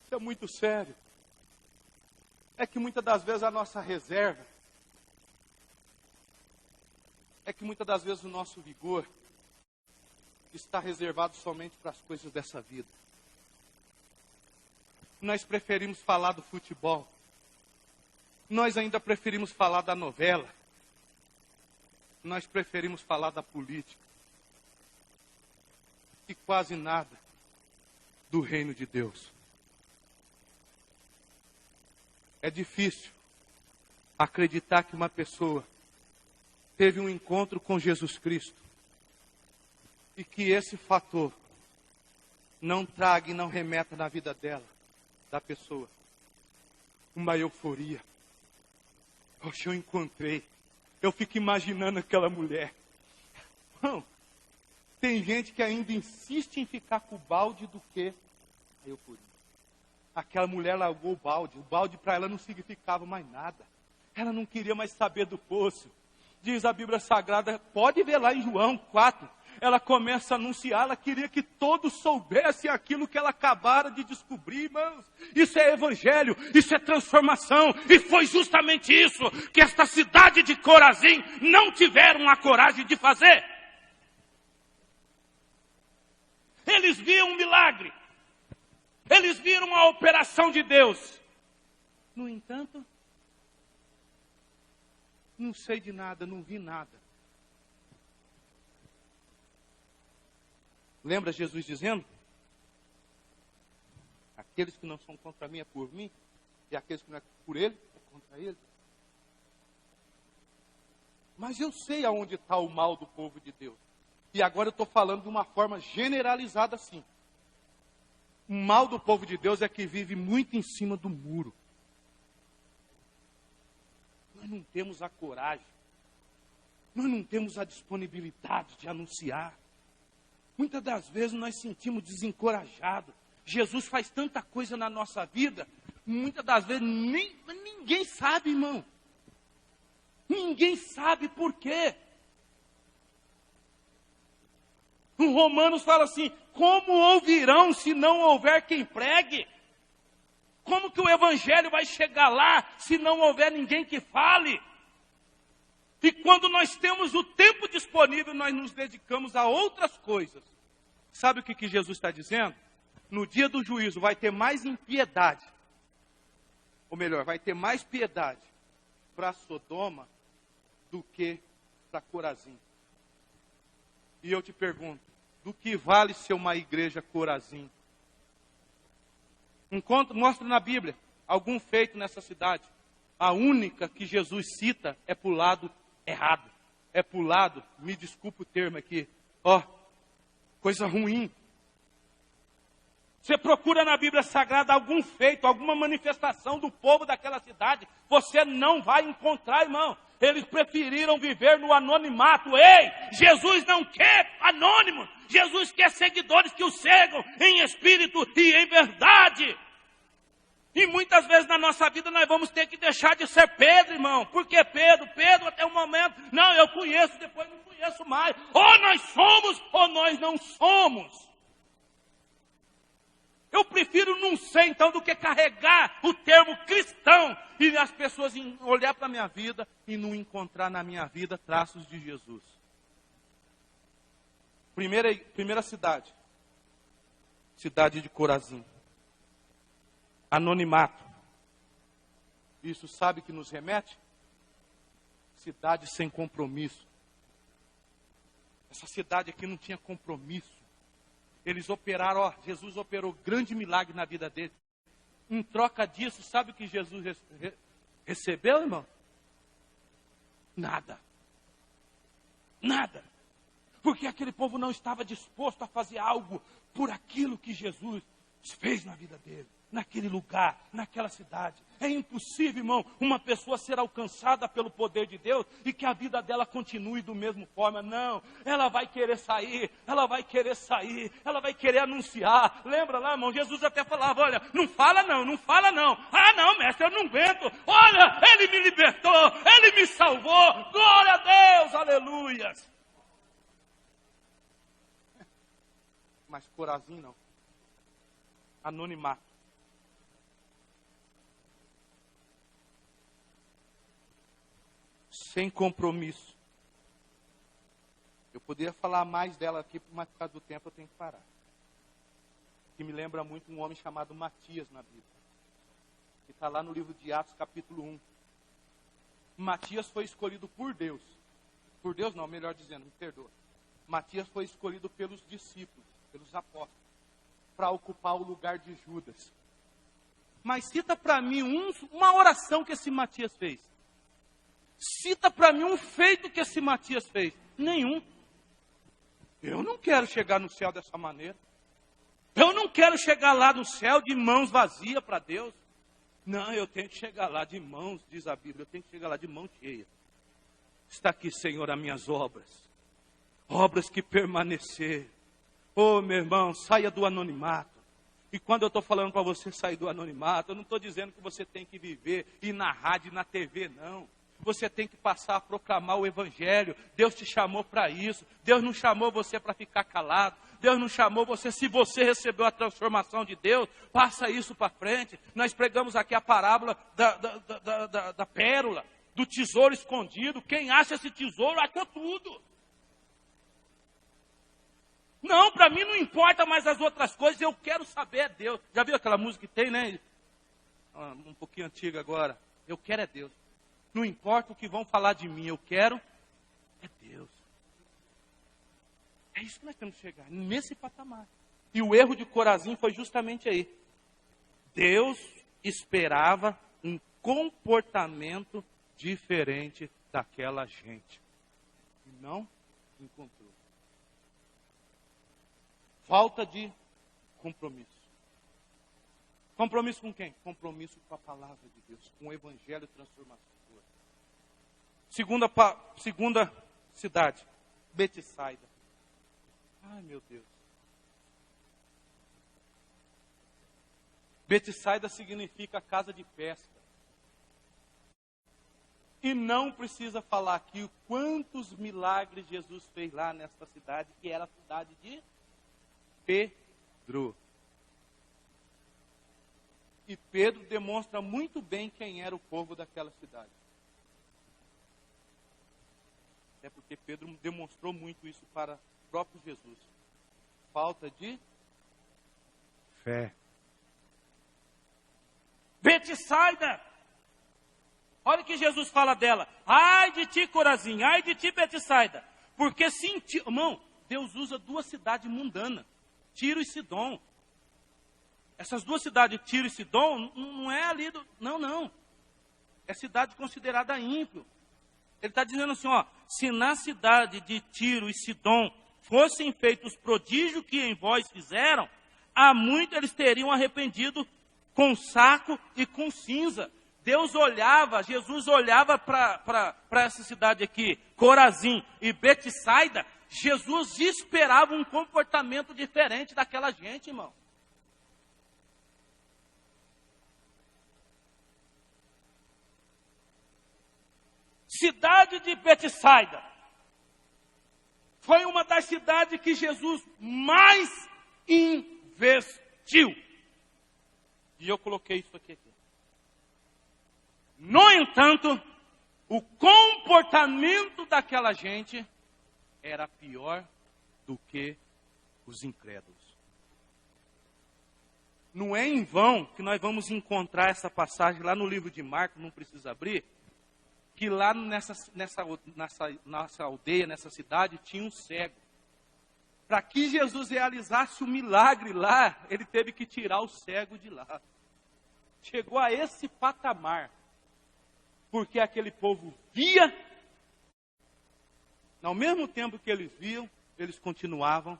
D: Isso é muito sério. É que muitas das vezes a nossa reserva, é que muitas das vezes o nosso vigor está reservado somente para as coisas dessa vida. Nós preferimos falar do futebol. Nós ainda preferimos falar da novela. Nós preferimos falar da política. E quase nada do reino de Deus. É difícil acreditar que uma pessoa teve um encontro com Jesus Cristo e que esse fator não traga e não remeta na vida dela, da pessoa, uma euforia. Poxa, eu encontrei. Eu fico imaginando aquela mulher. Não, tem gente que ainda insiste em ficar com o balde do que a euforia. Aquela mulher largou o balde para ela não significava mais nada. Ela não queria mais saber do poço. Diz a Bíblia Sagrada, pode ver lá em João 4, ela começa a anunciar, ela queria que todos soubessem aquilo que ela acabara de descobrir, irmãos. Isso é evangelho, isso é transformação, e foi justamente isso que esta cidade de Corazim não tiveram a coragem de fazer. Eles viam um milagre, eles viram a operação de Deus. No entanto, não sei de nada, não vi nada. Lembra Jesus dizendo? Aqueles que não são contra mim é por mim, e aqueles que não é por ele é contra ele. Mas eu sei aonde está o mal do povo de Deus. E agora eu estou falando de uma forma generalizada assim. O mal do povo de Deus é que vive muito em cima do muro. Nós não temos a coragem. Nós não temos a disponibilidade de anunciar. Muitas das vezes nós sentimos desencorajados. Jesus faz tanta coisa na nossa vida. Muitas das vezes ninguém sabe, irmão. Ninguém sabe por quê. O Romanos fala assim: como ouvirão se não houver quem pregue? Como que o evangelho vai chegar lá se não houver ninguém que fale? E quando nós temos o tempo disponível, nós nos dedicamos a outras coisas. Sabe o que Jesus está dizendo? No dia do juízo vai ter mais impiedade. Ou melhor, vai ter mais piedade para Sodoma do que para Corazim. E eu te pergunto, do que vale ser uma igreja Corazim? Mostra na Bíblia algum feito nessa cidade. A única que Jesus cita é para o lado errado. É para o lado, me desculpa o termo aqui, coisa ruim. Você procura na Bíblia Sagrada algum feito, alguma manifestação do povo daquela cidade, você não vai encontrar, irmão. Eles preferiram viver no anonimato. Ei, Jesus não quer anônimos. Jesus quer seguidores que o sigam em espírito e em verdade. E muitas vezes na nossa vida nós vamos ter que deixar de ser Pedro, irmão. Por que Pedro? Pedro até o momento, não, eu conheço, depois não conheço mais. Ou nós somos, ou nós não somos. Eu prefiro não ser, então, do que carregar o termo cristão e as pessoas olhar para a minha vida e não encontrar na minha vida traços de Jesus. Primeira cidade. Cidade de Corazim. Anonimato. Isso sabe que nos remete? Cidade sem compromisso. Essa cidade aqui não tinha compromisso. Eles operaram, Jesus operou grande milagre na vida dele. Em troca disso, sabe o que Jesus recebeu, irmão? Nada. Nada. Porque aquele povo não estava disposto a fazer algo por aquilo que Jesus fez na vida dele, naquele lugar, naquela cidade. É impossível, irmão, uma pessoa ser alcançada pelo poder de Deus e que a vida dela continue do mesmo forma. Não, ela vai querer sair, ela vai querer anunciar. Lembra lá, irmão, Jesus até falava, olha, não fala não. Ah não, mestre, eu não aguento. Olha, ele me libertou, ele me salvou. Glória a Deus, aleluias. Mas Corazim não. Anonimato. Sem compromisso. Eu poderia falar mais dela aqui, mas por causa do tempo eu tenho que parar. Que me lembra muito um homem chamado Matias na Bíblia. Que está lá no livro de Atos, capítulo 1. Matias foi escolhido por Deus. Por Deus não, melhor dizendo, me perdoa. Matias foi escolhido pelos discípulos, pelos apóstolos, para ocupar o lugar de Judas. Mas cita para mim uma oração que esse Matias fez. Cita para mim um feito que esse Matias fez. Nenhum. Eu não quero chegar no céu dessa maneira. Eu não quero chegar lá no céu de mãos vazias para Deus. Não, eu tenho que chegar lá de mãos, diz a Bíblia, eu tenho que chegar lá de mão cheia. Está aqui, Senhor, as minhas obras. Obras que permanecer. Oh, meu irmão, saia do anonimato. E quando eu estou falando para você sair do anonimato, eu não estou dizendo que você tem que viver, ir na rádio, na TV, não. Você tem que passar a proclamar o Evangelho. Deus te chamou para isso. Deus não chamou você para ficar calado. Deus não chamou você. Se você recebeu a transformação de Deus, passa isso para frente. Nós pregamos aqui a parábola da pérola, do tesouro escondido. Quem acha esse tesouro, achou tudo. Não, para mim não importa mais as outras coisas, eu quero saber é Deus. Já viu aquela música que tem, né? Um pouquinho antiga agora. Eu quero é Deus. Não importa o que vão falar de mim, eu quero é Deus. É isso que nós temos que chegar, nesse patamar. E o erro de Corazim foi justamente aí. Deus esperava um comportamento diferente daquela gente. E não encontrou. Falta de compromisso. Compromisso com quem? Compromisso com a palavra de Deus, com o Evangelho transformador. Segunda cidade, Betsaida. Ai, meu Deus. Betsaida significa casa de pesca. E não precisa falar aqui quantos milagres Jesus fez lá nesta cidade, que era a cidade de Pedro. E Pedro demonstra muito bem quem era o povo daquela cidade. É porque Pedro demonstrou muito isso para o próprio Jesus. Falta de fé. Betsaida. Olha o que Jesus fala dela. Ai de ti, Corazim, ai de ti, Betsaida. Porque irmão, Deus usa duas cidades mundanas, Tiro e Sidom. Essas duas cidades, Tiro e Sidom, não é ali não. É cidade considerada ímpio. Ele está dizendo assim, ó, se na cidade de Tiro e Sidom fossem feitos os prodígios que em vós fizeram, há muito eles teriam arrependido com saco e com cinza. Jesus olhava para essa cidade aqui, Corazim e Betsaida. Jesus esperava um comportamento diferente daquela gente, irmão. Cidade de Betsaida foi uma das cidades que Jesus mais investiu. E eu coloquei isso aqui. No entanto, o comportamento daquela gente era pior do que os incrédulos. Não é em vão que nós vamos encontrar essa passagem lá no livro de Marcos, não precisa abrir, que lá nessa aldeia, nessa cidade, tinha um cego. Para que Jesus realizasse o milagre lá, ele teve que tirar o cego de lá. Chegou a esse patamar, porque aquele povo via, ao mesmo tempo que eles viam, eles continuavam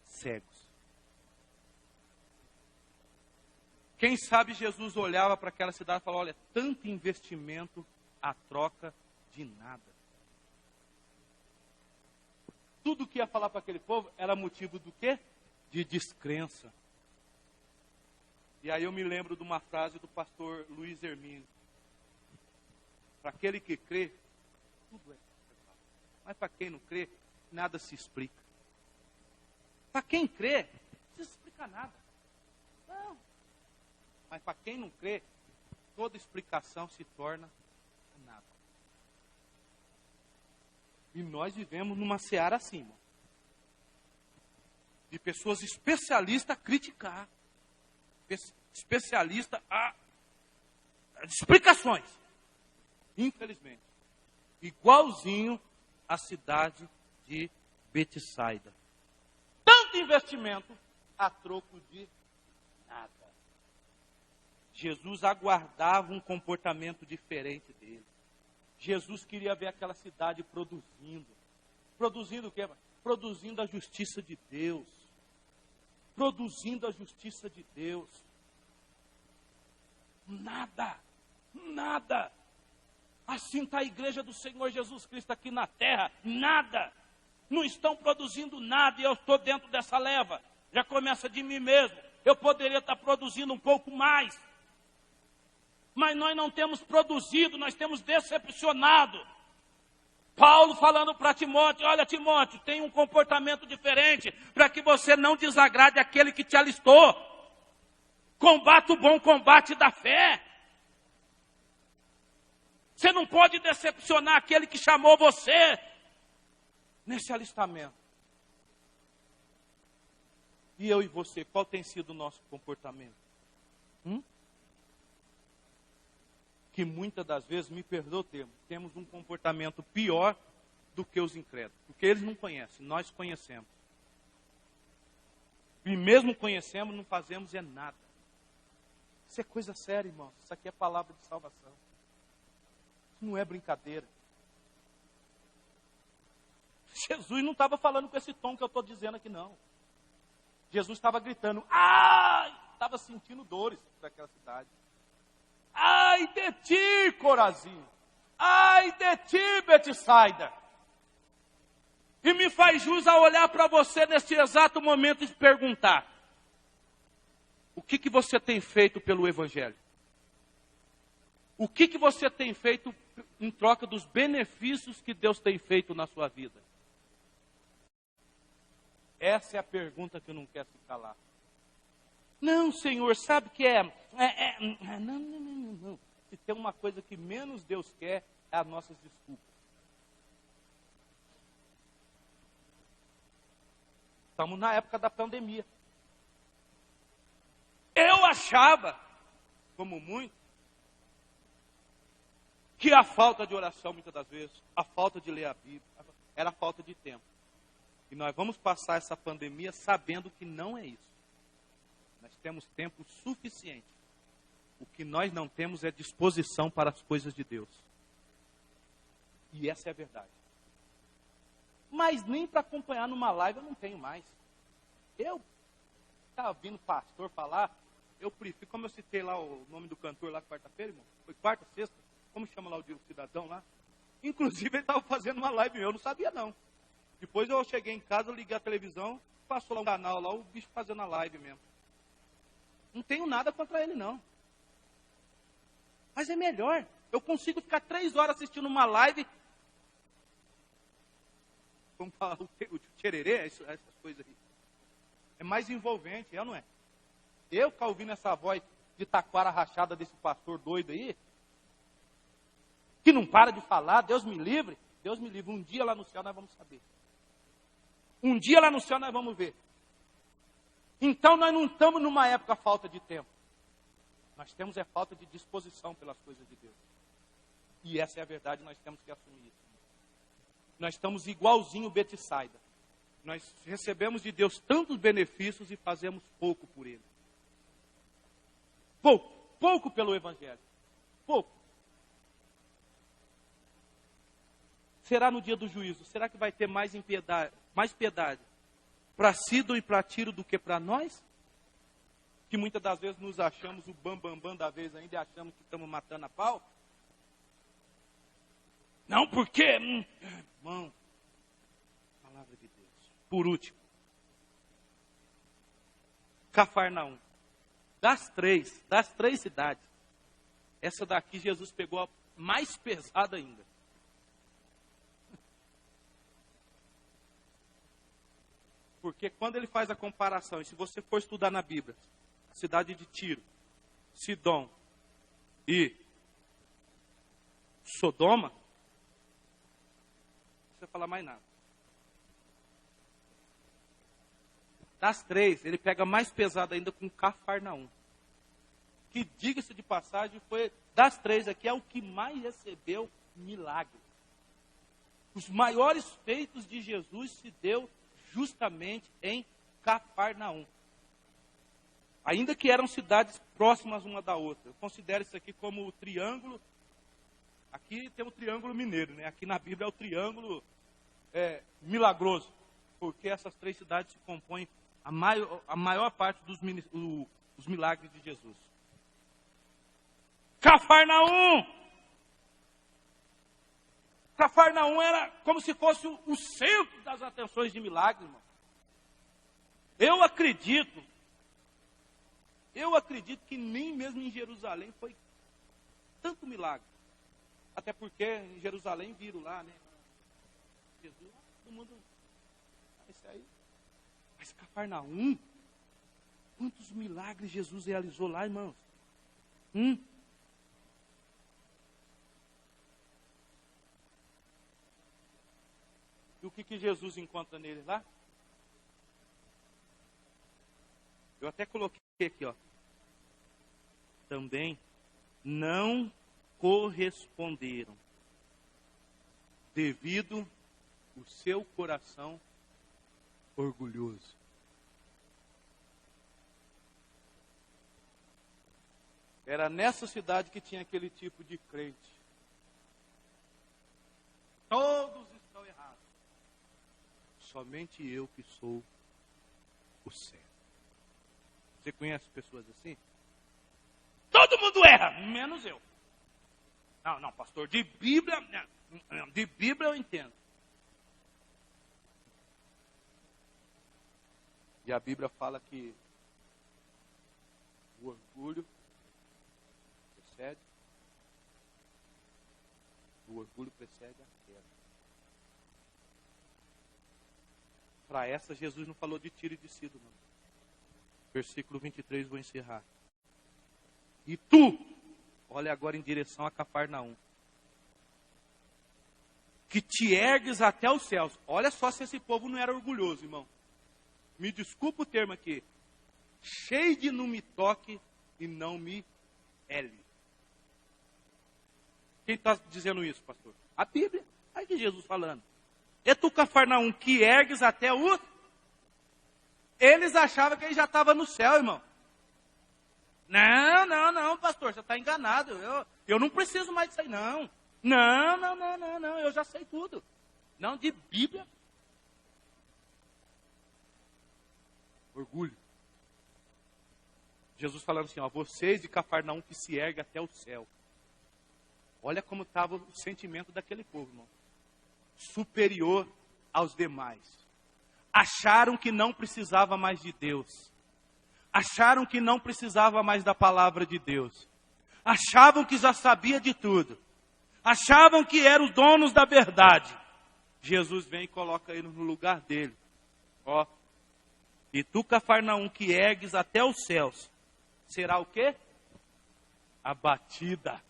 D: cegos. Quem sabe Jesus olhava para aquela cidade e falava, olha, tanto investimento a troca de nada. Tudo que ia falar para aquele povo era motivo do quê? De descrença. E aí eu me lembro de uma frase do pastor Luiz Hermínio. Para aquele que crê, tudo é. Mas para quem não crê, nada se explica. Para quem crê, não precisa explicar nada. Não. Mas para quem não crê, toda explicação se torna nada. E nós vivemos numa seara assim, irmão. De pessoas especialistas a criticar. Especialistas a explicações. Infelizmente. Igualzinho à cidade de Betsaida. Tanto investimento a troco de nada. Jesus aguardava um comportamento diferente dele. Jesus queria ver aquela cidade produzindo. Produzindo o quê? Produzindo a justiça de Deus. Produzindo a justiça de Deus. Nada. Nada. Assim está a igreja do Senhor Jesus Cristo aqui na terra. Nada. Não estão produzindo nada e eu estou dentro dessa leva. Já começa de mim mesmo. Eu poderia estar produzindo um pouco mais. Mas nós não temos produzido, nós temos decepcionado. Paulo falando para Timóteo, olha Timóteo, tem um comportamento diferente para que você não desagrade aquele que te alistou. Combata o bom combate da fé. Você não pode decepcionar aquele que chamou você nesse alistamento. E eu e você, qual tem sido o nosso comportamento? Que muitas das vezes, me perdoa o termo, temos um comportamento pior do que os incrédulos. Porque eles não conhecem, nós conhecemos. E mesmo conhecemos, não fazemos é nada. Isso é coisa séria, irmãos. Isso aqui é palavra de salvação. Isso não é brincadeira. Jesus não estava falando com esse tom que eu estou dizendo aqui, não. Jesus estava gritando, ai! Estava sentindo dores daquela cidade. Ai de ti, Corazim! Ai de ti, Betsaida! E me faz jus a olhar para você neste exato momento e te perguntar: o que você tem feito pelo Evangelho? O que você tem feito em troca dos benefícios que Deus tem feito na sua vida? Essa é a pergunta que eu não quero se calar. Não, Senhor, sabe que Não. Se tem uma coisa que menos Deus quer, é as nossas desculpas. Estamos na época da pandemia. Eu achava, como muito, que a falta de oração, muitas das vezes, a falta de ler a Bíblia, era a falta de tempo. E nós vamos passar essa pandemia sabendo que não é isso. Nós temos tempo suficiente. O que nós não temos é disposição para as coisas de Deus. E essa é a verdade. Mas nem para acompanhar numa live eu não tenho mais. Eu estava ouvindo o pastor falar, eu prefiro, como eu citei lá o nome do cantor lá quarta-feira, irmão, foi quarta, sexta, como chama lá o cidadão lá? Inclusive ele estava fazendo uma live, eu não sabia não. Depois eu cheguei em casa, liguei a televisão, passou lá um canal lá, o bicho fazendo a live mesmo. Não tenho nada contra ele, não. Mas é melhor. Eu consigo ficar 3 horas assistindo uma live. Vamos falar o tchererê, essas coisas aí. É mais envolvente, é ou não é? Eu ficar ouvindo essa voz de taquara rachada desse pastor doido aí, que não para de falar, Deus me livre. Deus me livre. Um dia lá no céu nós vamos saber. Um dia lá no céu nós vamos ver. Então nós não estamos numa época falta de tempo. Nós temos é falta de disposição pelas coisas de Deus. E essa é a verdade, nós temos que assumir isso. Nós estamos igualzinho Betsaida. Nós recebemos de Deus tantos benefícios e fazemos pouco por Ele. Pouco pelo Evangelho. Pouco. Será no dia do juízo? Será que vai ter mais piedade para Sidom e para Tiro do que para nós? que muitas das vezes nos achamos o bambambam da vez ainda e achamos que estamos matando a pau. Não, porque, irmão, palavra de Deus. Por último, Cafarnaum. Das três cidades, essa daqui Jesus pegou a mais pesada ainda. Porque quando ele faz a comparação, e se você for estudar na Bíblia, a cidade de Tiro, Sidom e Sodoma, não precisa falar mais nada. Das três, ele pega mais pesado ainda com Cafarnaum. Que, diga-se de passagem, foi das três aqui, é o que mais recebeu milagre. Os maiores feitos de Jesus se deu justamente em Cafarnaum. Ainda que eram cidades próximas uma da outra. Eu considero isso aqui como o triângulo. Aqui tem o triângulo mineiro, né? Aqui na Bíblia é o triângulo milagroso. Porque essas três cidades se compõem a maior parte dos milagres de Jesus. Cafarnaum! Cafarnaum era como se fosse o centro das atenções de milagres, irmão. Eu acredito que nem mesmo em Jerusalém foi tanto milagre. Até porque em Jerusalém viram lá, né? Jesus, todo mundo, isso aí. Mas Cafarnaum, quantos milagres Jesus realizou lá, irmãos? E o que Jesus encontra nele lá? Eu até coloquei aqui, ó. Também não corresponderam, devido o seu coração orgulhoso. Era nessa cidade que tinha aquele tipo de crente. Todos estão errados. Somente eu que sou o certo. Você conhece pessoas assim? Todo mundo erra, menos eu. Não, pastor, de Bíblia eu entendo. E a Bíblia fala que o orgulho precede a queda. Para essa, Jesus não falou de Tiro e de Sidom, não. Versículo 23, vou encerrar. E tu, olha agora em direção a Cafarnaum, que te ergues até os céus. Olha só se esse povo não era orgulhoso, irmão. Me desculpa o termo aqui. Cheio de não me toque e não me ele. Quem está dizendo isso, pastor? A Bíblia. Aí que Jesus falando. E tu, Cafarnaum, que ergues até o... Eles achavam que ele já estava no céu, irmão. Não, pastor, você está enganado. Eu não preciso mais disso aí, não. Não, eu já sei tudo. Não, de Bíblia. Orgulho. Jesus falando assim, ó, vocês de Cafarnaum que se ergue até o céu. Olha como estava o sentimento daquele povo, irmão. Superior aos demais. Acharam que não precisava mais de Deus. Acharam que não precisava mais da palavra de Deus. Achavam que já sabia de tudo. Achavam que eram os donos da verdade. Jesus vem e coloca ele no lugar dele. Ó. E tu, Cafarnaum, que ergues até os céus, será o quê? Abatida.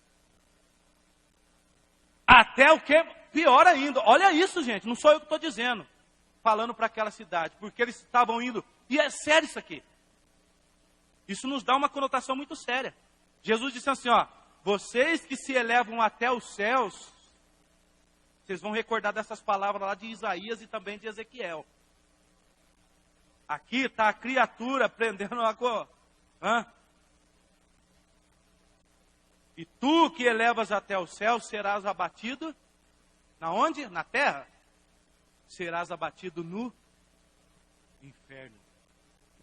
D: Até o quê? Pior ainda. Olha isso, gente. Não sou eu que estou dizendo. Falando para aquela cidade. Porque eles estavam indo. E é sério isso aqui. Isso nos dá uma conotação muito séria. Jesus disse assim, ó. Vocês que se elevam até os céus, vocês vão recordar dessas palavras lá de Isaías e também de Ezequiel. Aqui está a criatura prendendo a cor. E tu que elevas até o céu, serás abatido. Na onde? Na terra. Serás abatido no inferno.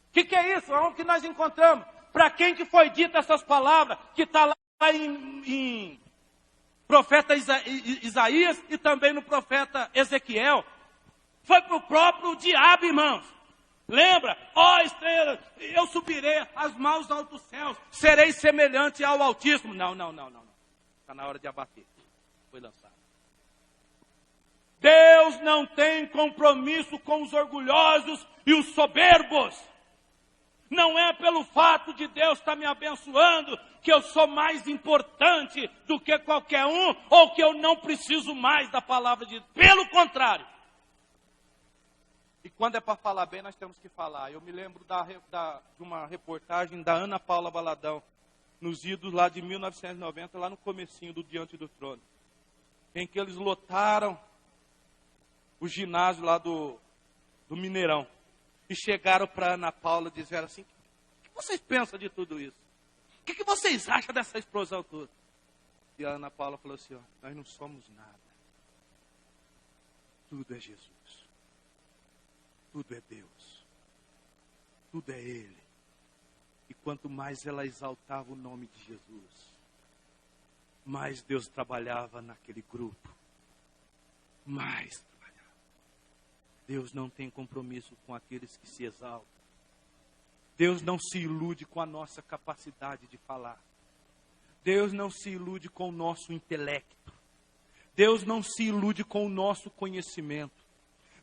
D: O que é isso? Onde que nós encontramos? Para quem que foi dita essas palavras? Que está lá em profeta Isaías e também no profeta Ezequiel. Foi para o próprio diabo, irmãos. Lembra? Ó estrela, eu subirei as mãos altos céus, serei semelhante ao Altíssimo. Não. Está na hora de abater. Foi lançado. Deus não tem compromisso com os orgulhosos e os soberbos. Não é pelo fato de Deus estar me abençoando que eu sou mais importante do que qualquer um, ou que eu não preciso mais da palavra de Deus. Pelo contrário. E quando é para falar bem, nós temos que falar. Eu me lembro de uma reportagem da Ana Paula Valadão, nos idos lá de 1990, lá no comecinho do Diante do Trono, em que eles lotaram o ginásio lá do Mineirão. E chegaram para Ana Paula e disseram assim: o que vocês pensam de tudo isso? O que vocês acham dessa explosão toda? E a Ana Paula falou assim: ó, nós não somos nada. Tudo é Jesus. Tudo é Deus. Tudo é Ele. E quanto mais ela exaltava o nome de Jesus, mais Deus trabalhava naquele grupo. Mais trabalhava. Deus não tem compromisso com aqueles que se exaltam. Deus não se ilude com a nossa capacidade de falar. Deus não se ilude com o nosso intelecto. Deus não se ilude com o nosso conhecimento.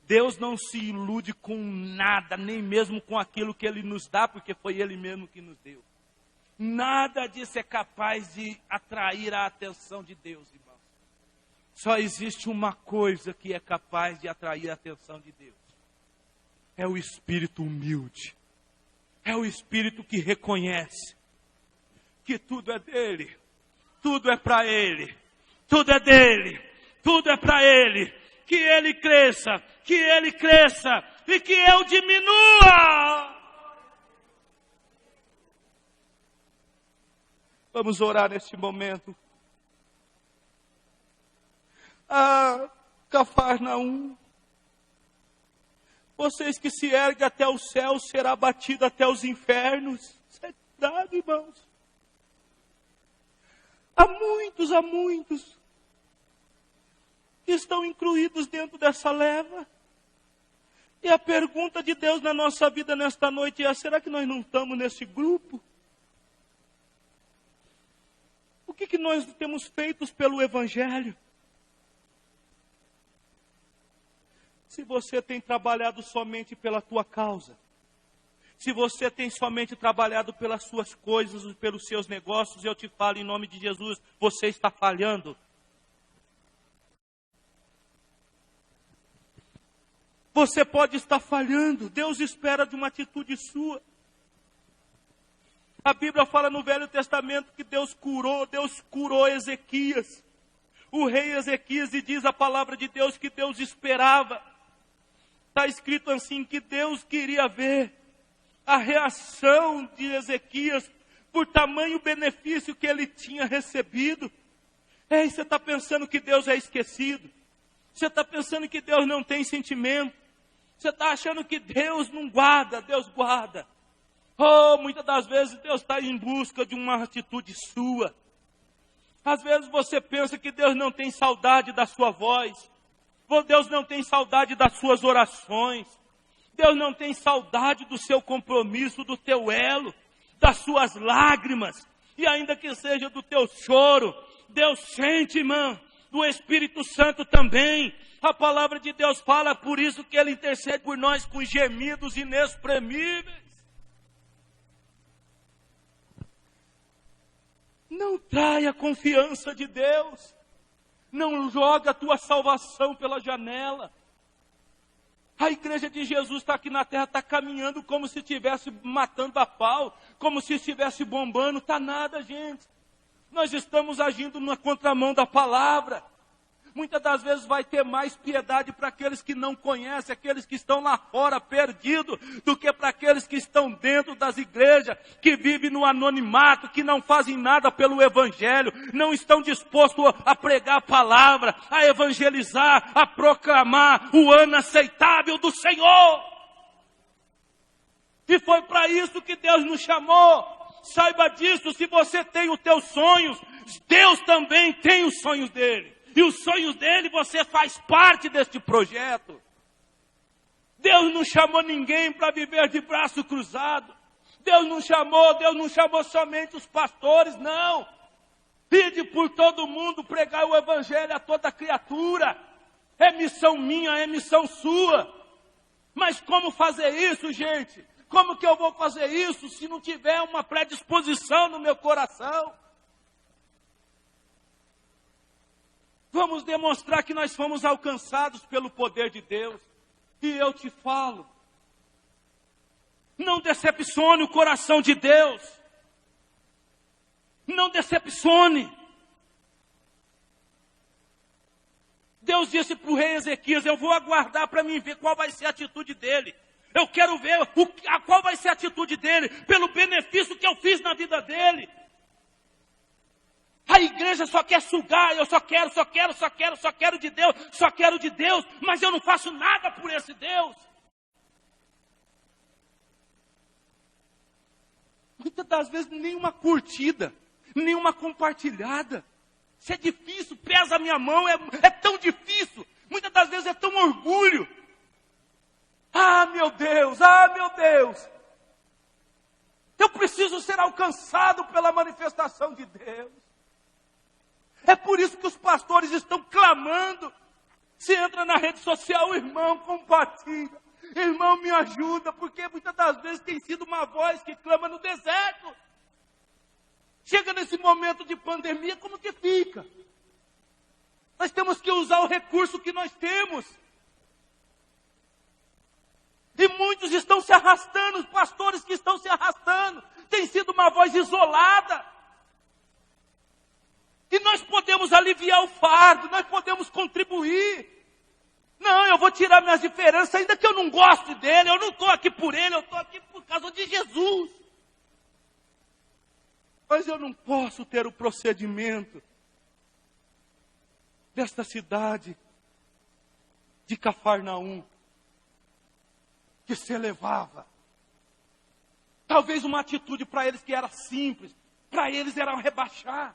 D: Deus não se ilude com nada, nem mesmo com aquilo que Ele nos dá, porque foi Ele mesmo que nos deu. Nada disso é capaz de atrair a atenção de Deus, irmãos. Só existe uma coisa que é capaz de atrair a atenção de Deus. É o espírito humilde. É o espírito que reconhece que tudo é dele, tudo é para Ele, tudo é dele, tudo é para Ele. Que Ele cresça e que eu diminua. Vamos orar neste momento. Ah, Cafarnaum, vocês que se erguem até o céu, será batido até os infernos. Isso é verdade, irmãos. Há muitos que estão incluídos dentro dessa leva. E a pergunta de Deus na nossa vida nesta noite é: será que nós não estamos nesse grupo? O que nós temos feito pelo Evangelho? Se você tem trabalhado somente pela tua causa, se você tem somente trabalhado pelas suas coisas, pelos seus negócios, eu te falo em nome de Jesus, você está falhando. Você pode estar falhando. Deus espera de uma atitude sua. A Bíblia fala no Velho Testamento que Deus curou Ezequias. O rei Ezequias, e diz a palavra de Deus que Deus esperava. Está escrito assim que Deus queria ver a reação de Ezequias por tamanho benefício que ele tinha recebido. Ei, você está pensando que Deus é esquecido? Você está pensando que Deus não tem sentimento? Você está achando que Deus não guarda? Deus guarda. Oh, muitas das vezes Deus está em busca de uma atitude sua. Às vezes você pensa que Deus não tem saudade da sua voz. Deus não tem saudade das suas orações. Deus não tem saudade do seu compromisso, do teu elo, das suas lágrimas. E ainda que seja do teu choro, Deus sente, irmão, do Espírito Santo também. A palavra de Deus fala, por isso que Ele intercede por nós com gemidos inexprimíveis. Não traia a confiança de Deus. Não joga a tua salvação pela janela. A igreja de Jesus está aqui na terra, está caminhando como se estivesse matando a pau, como se estivesse bombando. Está nada, gente. Nós estamos agindo na contramão da palavra. Muitas das vezes vai ter mais piedade para aqueles que não conhecem, aqueles que estão lá fora perdidos, do que para aqueles que estão dentro das igrejas, que vivem no anonimato, que não fazem nada pelo Evangelho, não estão dispostos a pregar a palavra, a evangelizar, a proclamar o ano aceitável do Senhor. E foi para isso que Deus nos chamou. Saiba disso, se você tem os teus sonhos, Deus também tem os sonhos dele. E os sonhos dele, você faz parte deste projeto. Deus não chamou ninguém para viver de braço cruzado. Deus não chamou somente os pastores, não. Ide por todo mundo pregar o evangelho a toda criatura. É missão minha, é missão sua. Mas como fazer isso, gente? Como que eu vou fazer isso se não tiver uma predisposição no meu coração? Vamos demonstrar que nós fomos alcançados pelo poder de Deus. E eu te falo, não decepcione o coração de Deus. Não decepcione. Deus disse para o rei Ezequias, eu vou aguardar para mim ver qual vai ser a atitude dele. Eu quero ver qual vai ser a atitude dele, pelo benefício que eu fiz na vida dele. A igreja só quer sugar, eu só quero de Deus, mas eu não faço nada por esse Deus. Muitas das vezes nenhuma curtida, nenhuma compartilhada. Isso é difícil, pesa a minha mão, é tão difícil. Muitas das vezes é tão orgulho. Ah, meu Deus, eu preciso ser alcançado pela manifestação de Deus. É por isso que os pastores estão clamando. Se entra na rede social, irmão, compartilha. Irmão, me ajuda, porque muitas das vezes tem sido uma voz que clama no deserto. Chega nesse momento de pandemia, como que fica? Nós temos que usar o recurso que nós temos. E muitos estão se arrastando, os pastores que estão se arrastando. Tem sido uma voz isolada. E nós podemos aliviar o fardo, nós podemos contribuir. Não, eu vou tirar minhas diferenças, ainda que eu não goste dele, eu não estou aqui por ele, eu estou aqui por causa de Jesus. Mas eu não posso ter o procedimento desta cidade de Cafarnaum, que se elevava. Talvez uma atitude para eles que era simples, para eles era rebaixar.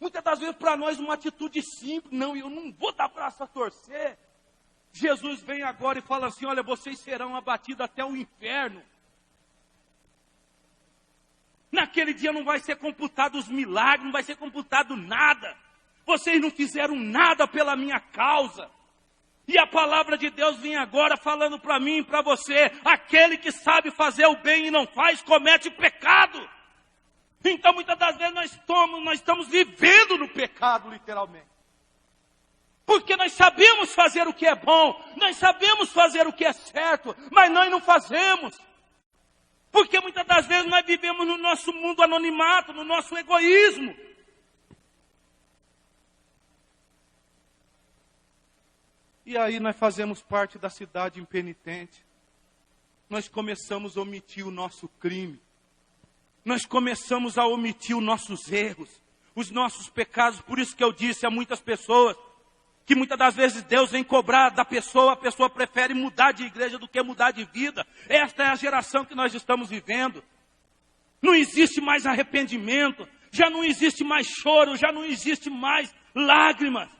D: Muitas das vezes para nós uma atitude simples, não, eu não vou dar braço a torcer. Jesus vem agora e fala assim, olha, vocês serão abatidos até o inferno. Naquele dia não vai ser computado os milagres, não vai ser computado nada. Vocês não fizeram nada pela minha causa. E a palavra de Deus vem agora falando para mim e para você, aquele que sabe fazer o bem e não faz, comete pecado. Então muitas das vezes nós estamos vivendo no pecado, literalmente. Porque nós sabemos fazer o que é bom, nós sabemos fazer o que é certo, mas nós não fazemos. Porque muitas das vezes nós vivemos no nosso mundo anonimato, no nosso egoísmo. E aí nós fazemos parte da cidade impenitente. Nós começamos a omitir o nosso crime. Nós começamos a omitir os nossos erros, os nossos pecados. Por isso que eu disse a muitas pessoas, que muitas das vezes Deus vem cobrar da pessoa, a pessoa prefere mudar de igreja do que mudar de vida. Esta é a geração que nós estamos vivendo. Não existe mais arrependimento, já não existe mais choro, já não existe mais lágrimas.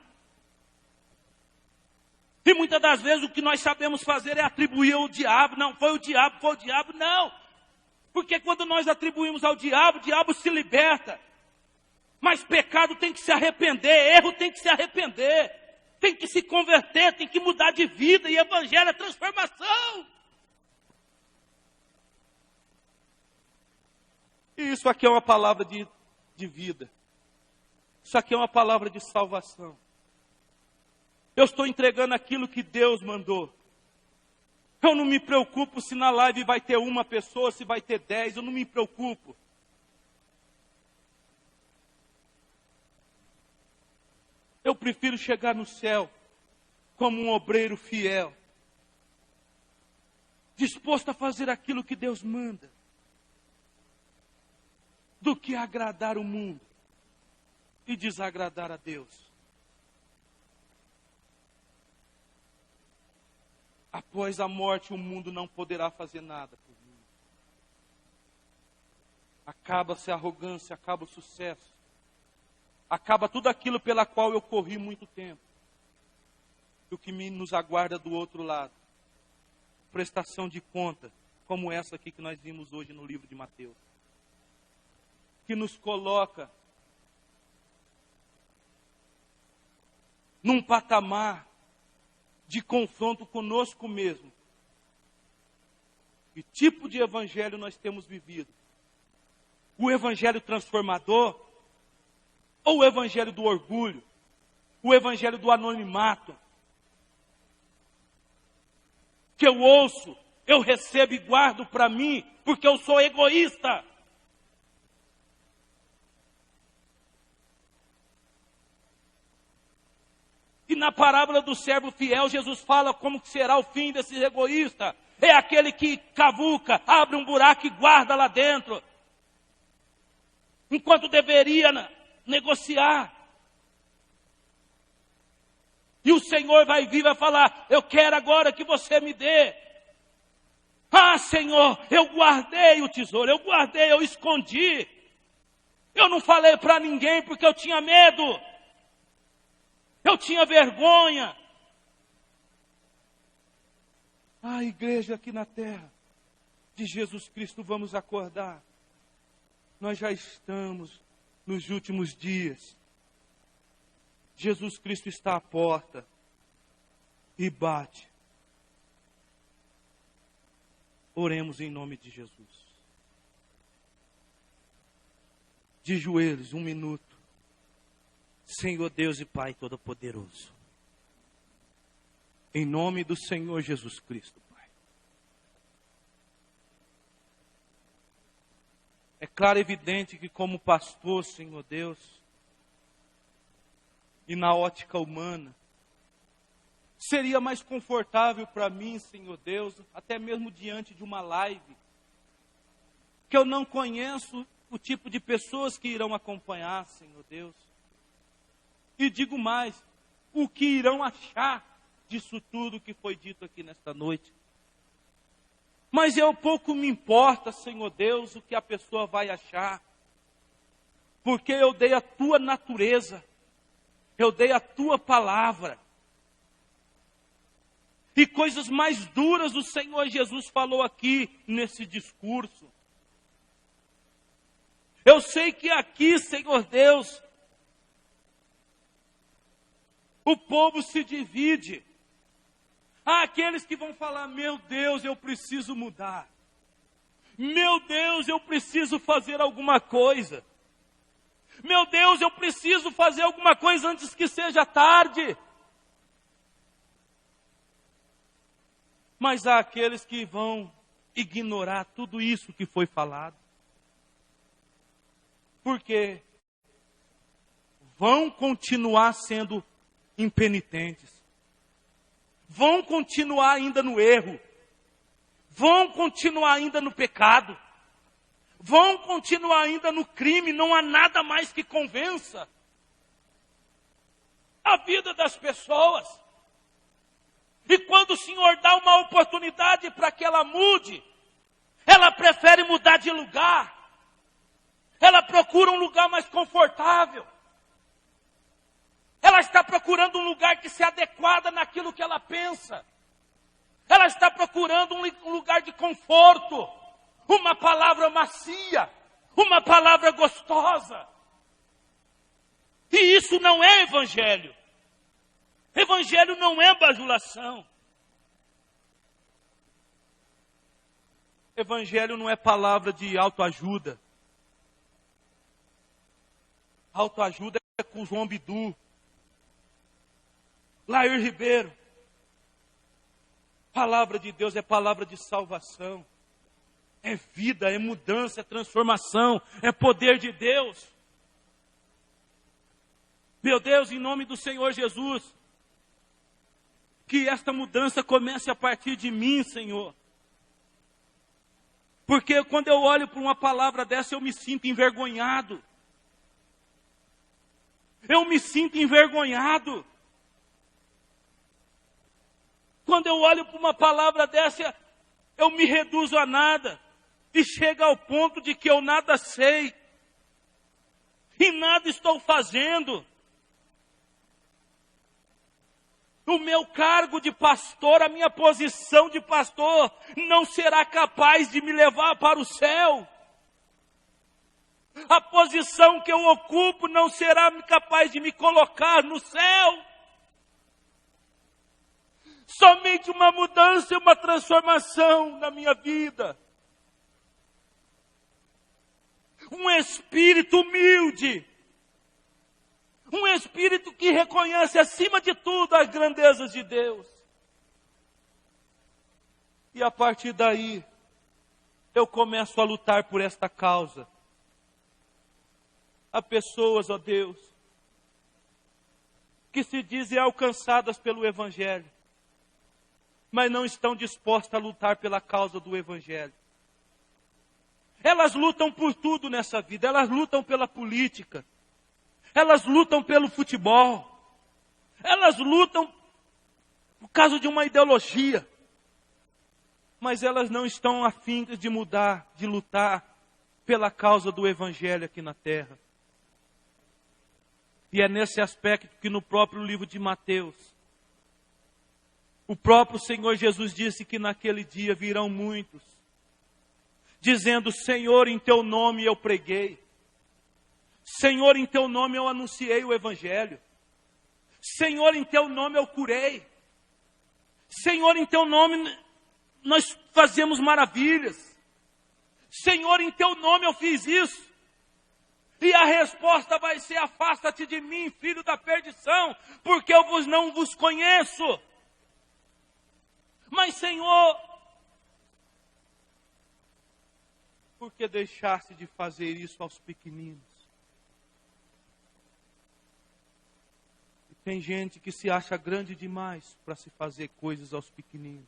D: E muitas das vezes o que nós sabemos fazer é atribuir ao diabo. Não, foi o diabo, não. Porque quando nós atribuímos ao diabo, o diabo se liberta. Mas pecado tem que se arrepender, erro tem que se arrepender. Tem que se converter, tem que mudar de vida. E evangelho é transformação. E isso aqui é uma palavra de vida. Isso aqui é uma palavra de salvação. Eu estou entregando aquilo que Deus mandou. Eu não me preocupo se na live vai ter uma pessoa, se vai ter 10, eu não me preocupo. Eu prefiro chegar no céu como um obreiro fiel, disposto a fazer aquilo que Deus manda, do que agradar o mundo e desagradar a Deus. Após a morte, o mundo não poderá fazer nada por mim. acaba-se a arrogância, acaba o sucesso, acaba tudo aquilo pela qual eu corri muito tempo. E o que nos aguarda do outro lado, prestação de conta, como essa aqui que nós vimos hoje no livro de Mateus, que nos coloca num patamar de confronto conosco mesmo. Que tipo de evangelho nós temos vivido? O evangelho transformador? Ou o evangelho do orgulho? O evangelho do anonimato? Que eu ouço, eu recebo e guardo para mim, porque eu sou egoísta. E na parábola do servo fiel, Jesus fala como que será o fim desse egoísta. É aquele que cavuca, abre um buraco e guarda lá dentro, enquanto deveria negociar. E o Senhor vai vir e vai falar: eu quero agora que você me dê. Ah, Senhor, eu guardei o tesouro, eu guardei, eu escondi. Eu não falei para ninguém porque eu tinha medo. Eu tinha vergonha. Ah, igreja aqui na terra de Jesus Cristo, vamos acordar. Nós já estamos nos últimos dias. Jesus Cristo está à porta e bate. Oremos em nome de Jesus. De joelhos, 1 minuto. Senhor Deus e Pai Todo-Poderoso, em nome do Senhor Jesus Cristo, Pai. É claro e evidente que como pastor, Senhor Deus, e na ótica humana, seria mais confortável para mim, Senhor Deus, até mesmo diante de uma live, que eu não conheço o tipo de pessoas que irão acompanhar, Senhor Deus. E digo mais, o que irão achar disso tudo que foi dito aqui nesta noite. Mas eu pouco me importa, Senhor Deus, o que a pessoa vai achar. Porque eu dei a tua natureza. Eu dei a tua palavra. E coisas mais duras o Senhor Jesus falou aqui nesse discurso. Eu sei que aqui, Senhor Deus, o povo se divide. Há aqueles que vão falar: meu Deus, eu preciso mudar. Meu Deus, eu preciso fazer alguma coisa. Meu Deus, eu preciso fazer alguma coisa antes que seja tarde. Mas há aqueles que vão ignorar tudo isso que foi falado. Porque vão continuar sendo impenitentes. Vão continuar ainda no erro. Vão continuar ainda no pecado. Vão continuar ainda no crime. Não há nada mais que convença a vida das pessoas. E quando o Senhor dá uma oportunidade para que ela mude, ela prefere mudar de lugar. Ela procura um lugar mais confortável. Ela está procurando um lugar que se adequada naquilo que ela pensa. Ela está procurando um lugar de conforto. Uma palavra macia. Uma palavra gostosa. E isso não é evangelho. Evangelho não é bajulação. Evangelho não é palavra de autoajuda. Autoajuda é com João Bidu, Lair Ribeiro. Palavra de Deus é palavra de salvação. É vida, é mudança, é transformação, é poder de Deus. Meu Deus, em nome do Senhor Jesus, que esta mudança comece a partir de mim, Senhor. Porque quando eu olho para uma palavra dessa, eu me sinto envergonhado. Eu me sinto envergonhado. Quando eu olho para uma palavra dessa, eu me reduzo a nada. E chega ao ponto de que eu nada sei. E nada estou fazendo. O meu cargo de pastor, a minha posição de pastor, não será capaz de me levar para o céu. A posição que eu ocupo não será capaz de me colocar no céu. Somente uma mudança e uma transformação na minha vida. Um espírito humilde. Um espírito que reconhece acima de tudo as grandezas de Deus. E a partir daí, eu começo a lutar por esta causa. Há pessoas, ó Deus, que se dizem alcançadas pelo Evangelho, mas não estão dispostas a lutar pela causa do Evangelho. Elas lutam por tudo nessa vida, elas lutam pela política, elas lutam pelo futebol, elas lutam por causa de uma ideologia, mas elas não estão afim de mudar, de lutar pela causa do Evangelho aqui na terra. E é nesse aspecto que no próprio livro de Mateus, o próprio Senhor Jesus disse que naquele dia virão muitos, dizendo: Senhor, em teu nome eu preguei. Senhor, em teu nome eu anunciei o Evangelho. Senhor, em teu nome eu curei. Senhor, em teu nome nós fazemos maravilhas. Senhor, em teu nome eu fiz isso. E a resposta vai ser: afasta-te de mim, filho da perdição, porque eu não vos conheço. Mas, Senhor, por que deixaste de fazer isso aos pequeninos? E tem gente que se acha grande demais para se fazer coisas aos pequeninos.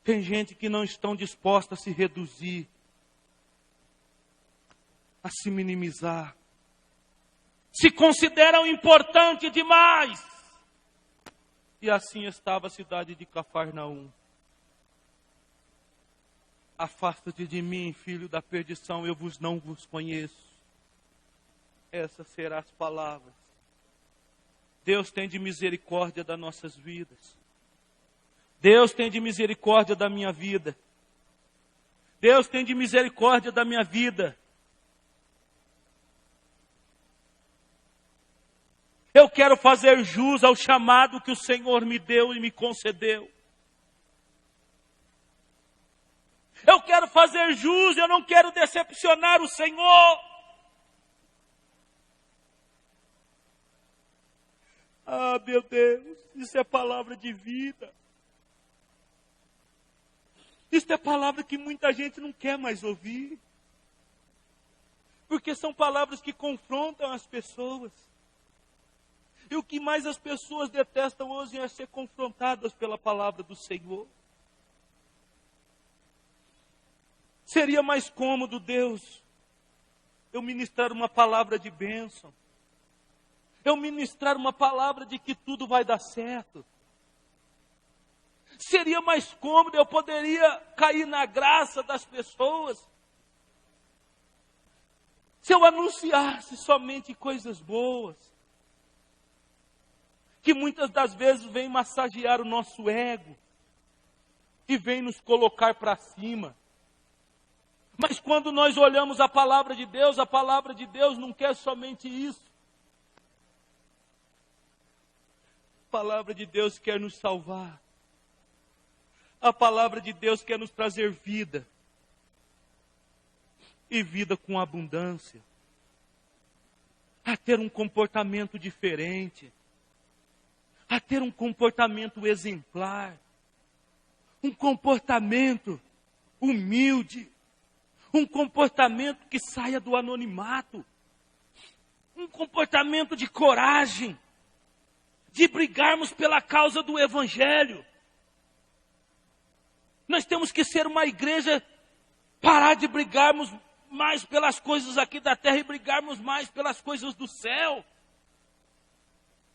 D: Tem gente que não estão disposta a se reduzir, a se minimizar. Se consideram importante demais. E assim estava a cidade de Cafarnaum. Afasta-te de mim, filho da perdição, eu não vos conheço. Essas serão as palavras. Deus tem de misericórdia das nossas vidas. Deus tem de misericórdia da minha vida. Deus tem de misericórdia da minha vida. Eu quero fazer jus ao chamado que o Senhor me deu e me concedeu. Eu quero fazer jus, eu não quero decepcionar o Senhor. Ah, meu Deus, isso é palavra de vida. Isso é palavra que muita gente não quer mais ouvir. Porque são palavras que confrontam as pessoas. E o que mais as pessoas detestam hoje é ser confrontadas pela palavra do Senhor. Seria mais cômodo, Deus, eu ministrar uma palavra de bênção. Eu ministrar uma palavra de que tudo vai dar certo. Seria mais cômodo, eu poderia cair na graça das pessoas. Se eu anunciasse somente coisas boas. Que muitas das vezes vem massagear o nosso ego. E vem nos colocar para cima. Mas quando nós olhamos a palavra de Deus não quer somente isso. A palavra de Deus quer nos salvar. A palavra de Deus quer nos trazer vida. E vida com abundância. A ter um comportamento diferente. A ter um comportamento exemplar. Um comportamento humilde. Um comportamento que saia do anonimato. Um comportamento de coragem. De brigarmos pela causa do Evangelho. Nós temos que ser uma igreja, parar de brigarmos mais pelas coisas aqui da terra e brigarmos mais pelas coisas do céu.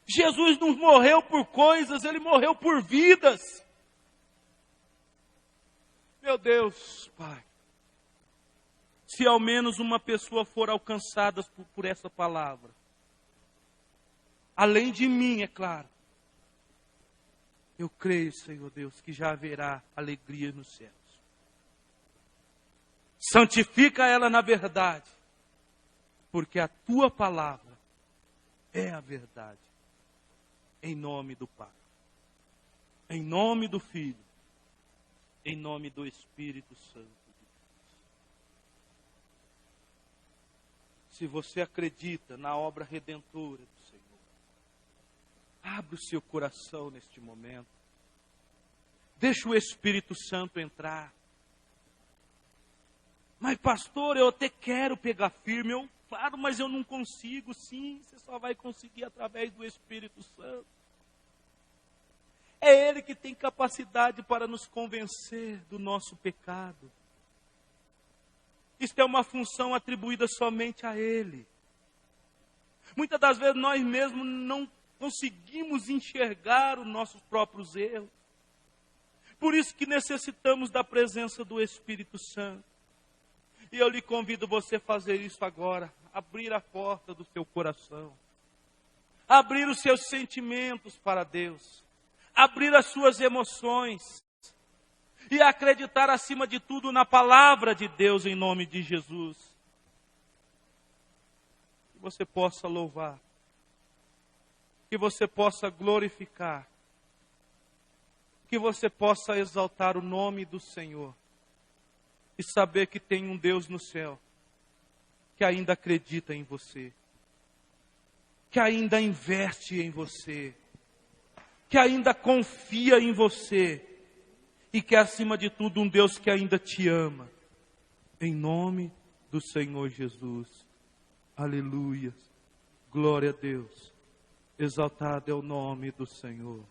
D: Jesus não morreu por coisas, Ele morreu por vidas. Meu Deus, Pai, se ao menos uma pessoa for alcançada por essa palavra, além de mim, é claro, eu creio, Senhor Deus, que já haverá alegria nos céus. Santifica ela na verdade, porque a tua palavra é a verdade. Em nome do Pai, em nome do Filho, em nome do Espírito Santo de Deus. Se você acredita na obra redentora do Senhor, abre o seu coração neste momento. Deixa o Espírito Santo entrar. Mas pastor, eu até quero pegar firme. Claro, mas eu não consigo. Sim, você só vai conseguir através do Espírito Santo. É Ele que tem capacidade para nos convencer do nosso pecado. Isto é uma função atribuída somente a Ele. Muitas das vezes nós mesmos não conseguimos enxergar os nossos próprios erros. Por isso que necessitamos da presença do Espírito Santo. E eu lhe convido você a fazer isso agora. Abrir a porta do seu coração. Abrir os seus sentimentos para Deus. Abrir as suas emoções. E acreditar acima de tudo na palavra de Deus em nome de Jesus. Que você possa louvar. Que você possa glorificar. Que você possa exaltar o nome do Senhor. E saber que tem um Deus no céu que ainda acredita em você, que ainda investe em você, que ainda confia em você e que acima de tudo um Deus que ainda te ama. Em nome do Senhor Jesus. Aleluia. Glória a Deus. Exaltado é o nome do Senhor.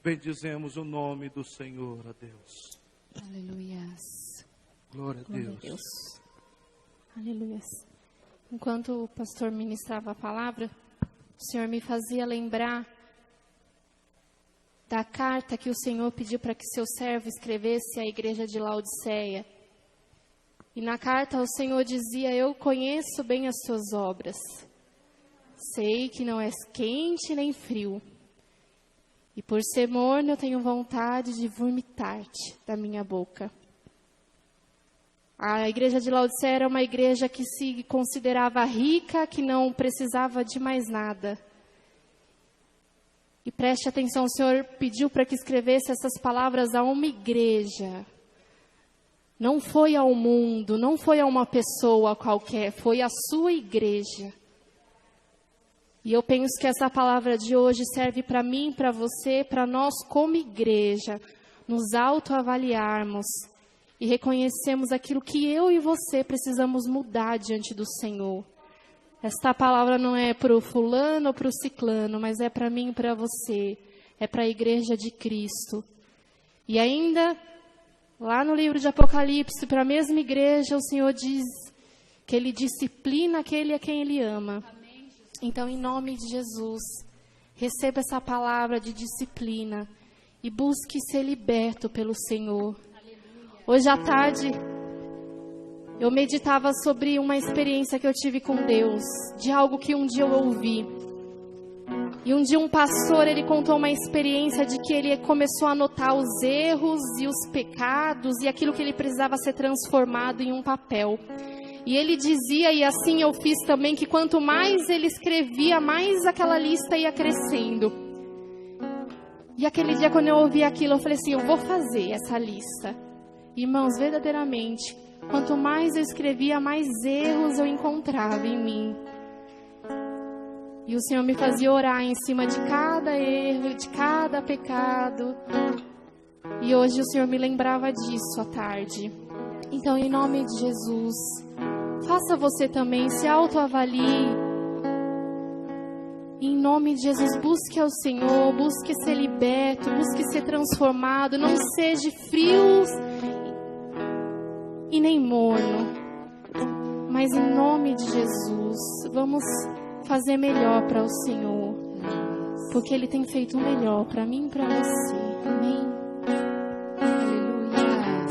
D: Bendizemos o nome do Senhor, a Deus.
B: Aleluia.
D: Glória a
B: Glória
D: Deus.
B: a Deus. Aleluia. Enquanto o pastor ministrava a palavra, o Senhor me fazia lembrar da carta que o Senhor pediu para que seu servo escrevesse à igreja de Laodiceia. E na carta o Senhor dizia: eu conheço bem as suas obras. Sei que não és quente nem frio. E por ser morno eu tenho vontade de vomitar-te da minha boca. A igreja de Laodiceia era uma igreja que se considerava rica, que não precisava de mais nada. E preste atenção, o Senhor pediu para que escrevesse essas palavras a uma igreja. Não foi ao mundo, não foi a uma pessoa qualquer, foi a sua igreja. E eu penso que essa palavra de hoje serve para mim, para você, para nós como igreja, nos autoavaliarmos e reconhecermos aquilo que eu e você precisamos mudar diante do Senhor. Esta palavra não é para o fulano ou para o ciclano, mas é para mim e para você. É para a igreja de Cristo. E ainda, lá no livro de Apocalipse, para a mesma igreja, o Senhor diz que Ele disciplina aquele a quem Ele ama. Amém. Então, em nome de Jesus, receba essa palavra de disciplina e busque ser liberto pelo Senhor. Aleluia. Hoje à tarde, eu meditava sobre uma experiência que eu tive com Deus, de algo que um dia eu ouvi. E um dia um pastor, ele contou uma experiência de que ele começou a anotar os erros e os pecados e aquilo que ele precisava ser transformado em um papel. E ele dizia, e assim eu fiz também, que quanto mais ele escrevia, mais aquela lista ia crescendo. E aquele dia quando eu ouvi aquilo, eu falei assim, eu vou fazer essa lista. Irmãos, verdadeiramente, quanto mais eu escrevia, mais erros eu encontrava em mim. E o Senhor me fazia orar em cima de cada erro, de cada pecado. E hoje o Senhor me lembrava disso à tarde. Então, em nome de Jesus, faça você também, se autoavalie. Em nome de Jesus, busque ao Senhor, busque ser liberto, busque ser transformado. Não seja frio e nem morno, mas em nome de Jesus, vamos fazer melhor para o Senhor, porque Ele tem feito o melhor para mim e para você. Amém? Aleluia.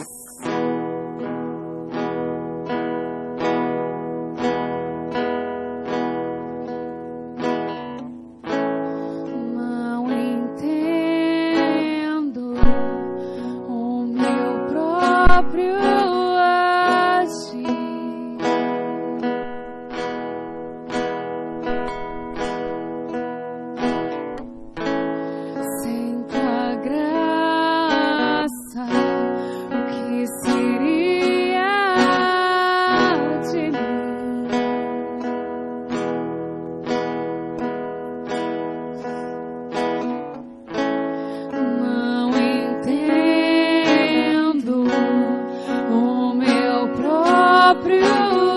C: próprio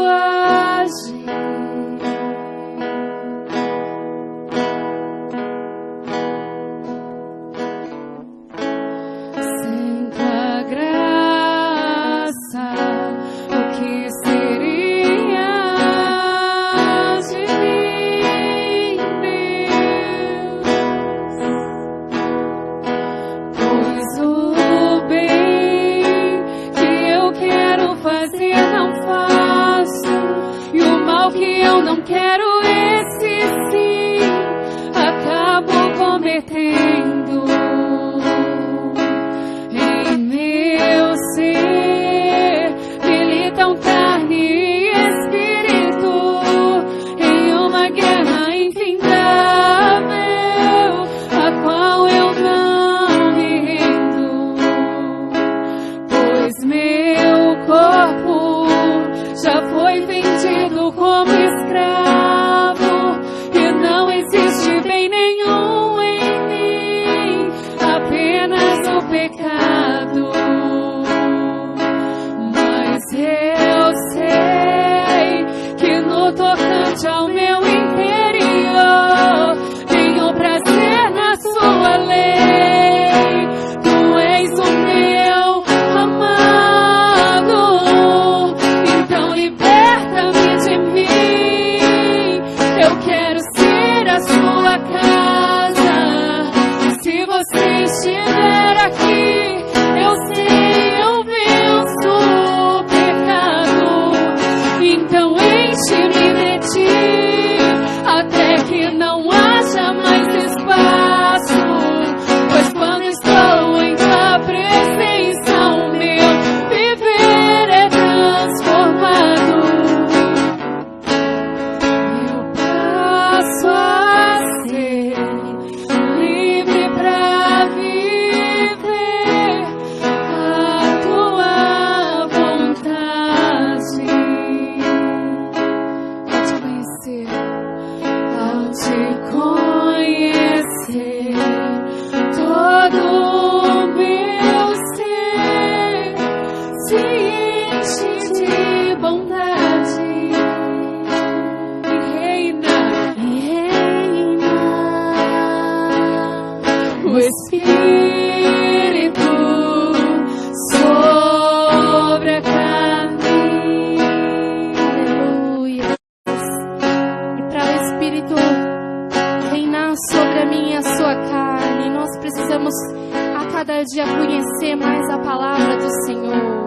C: agir. Sem tua graça, o que seria de mim, Deus? Pois o bem que eu quero fazer não faço, e o mal que eu não quero, esse sim, acabo cometendo. Em meu ser militam carne e espírito, em uma guerra infindável, a qual eu não me rendo. Pois meu corpo já foi vendido como escravo, e não existe bem nenhum em mim, apenas o pecado. Mas eu sei que no tocante ao meu interior tenho prazer na sua lei. Tu és o meu amado, então liberta-me de mim. Eu quero ser a sua casa, e se você estiver aqui, eu sei, eu venço o pecado. Então enche-me de ti, até que não haja mais espaço. Pois quando estou em tua presença, o meu viver é transformado. Eu passo a ser livre pra viver a tua vontade. Ao te conhecer, todo o meu ser se enche de bondade e reina o Espírito sobre a carne.
B: Aleluia. E para o Espírito reinar sobre a minha e a sua carne, nós precisamos a cada dia conhecer mais a palavra do Senhor.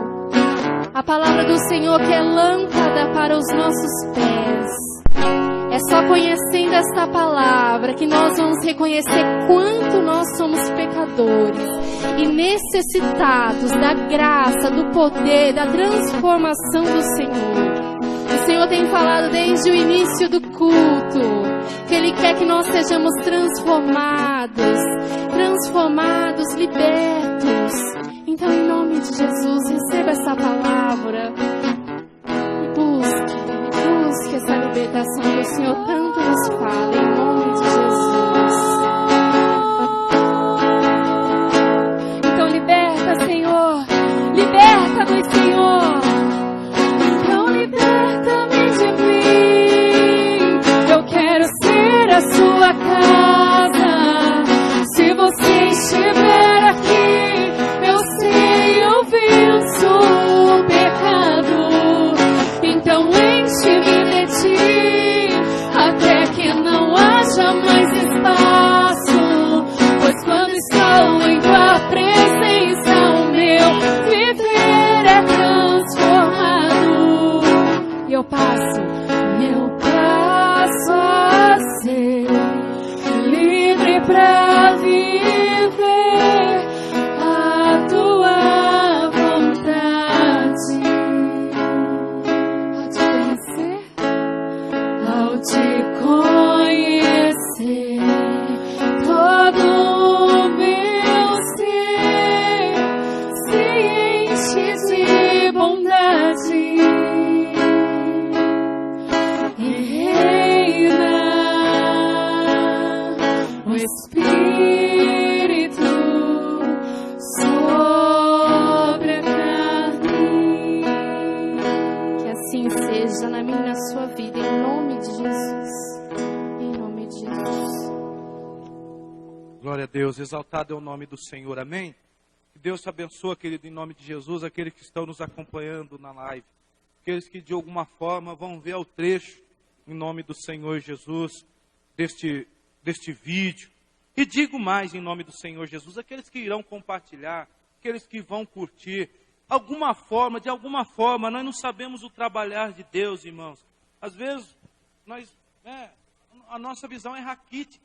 B: A palavra do Senhor que é lâmpada para os nossos pés. É só conhecendo esta palavra que nós vamos reconhecer quanto nós somos pecadores e necessitados da graça, do poder, da transformação do Senhor. O Senhor tem falado desde o início do culto que Ele quer que nós sejamos transformados, libertos. Então, em nome de Jesus, receba essa palavra e busque essa libertação que o Senhor tanto nos fala, em nome de Jesus. Então, liberta, Senhor, liberta-nos, Senhor. Então, liberta-me de mim. Eu quero ser a sua casa. Se você estiver aqui, eu sei, eu venço o pecado. Então enche-me de ti, usa na minha e na sua vida, em nome de Jesus. Em nome de Jesus.
D: Glória a Deus, exaltado é o nome do Senhor, amém? Que Deus te abençoe, querido, em nome de Jesus, aqueles que estão nos acompanhando na live, aqueles que de alguma forma vão ver o trecho, em nome do Senhor Jesus, deste vídeo. E digo mais, em nome do Senhor Jesus, aqueles que irão compartilhar, aqueles que vão curtir, de alguma forma, nós não sabemos o trabalhar de Deus, irmãos. Às vezes, a nossa visão é raquítica.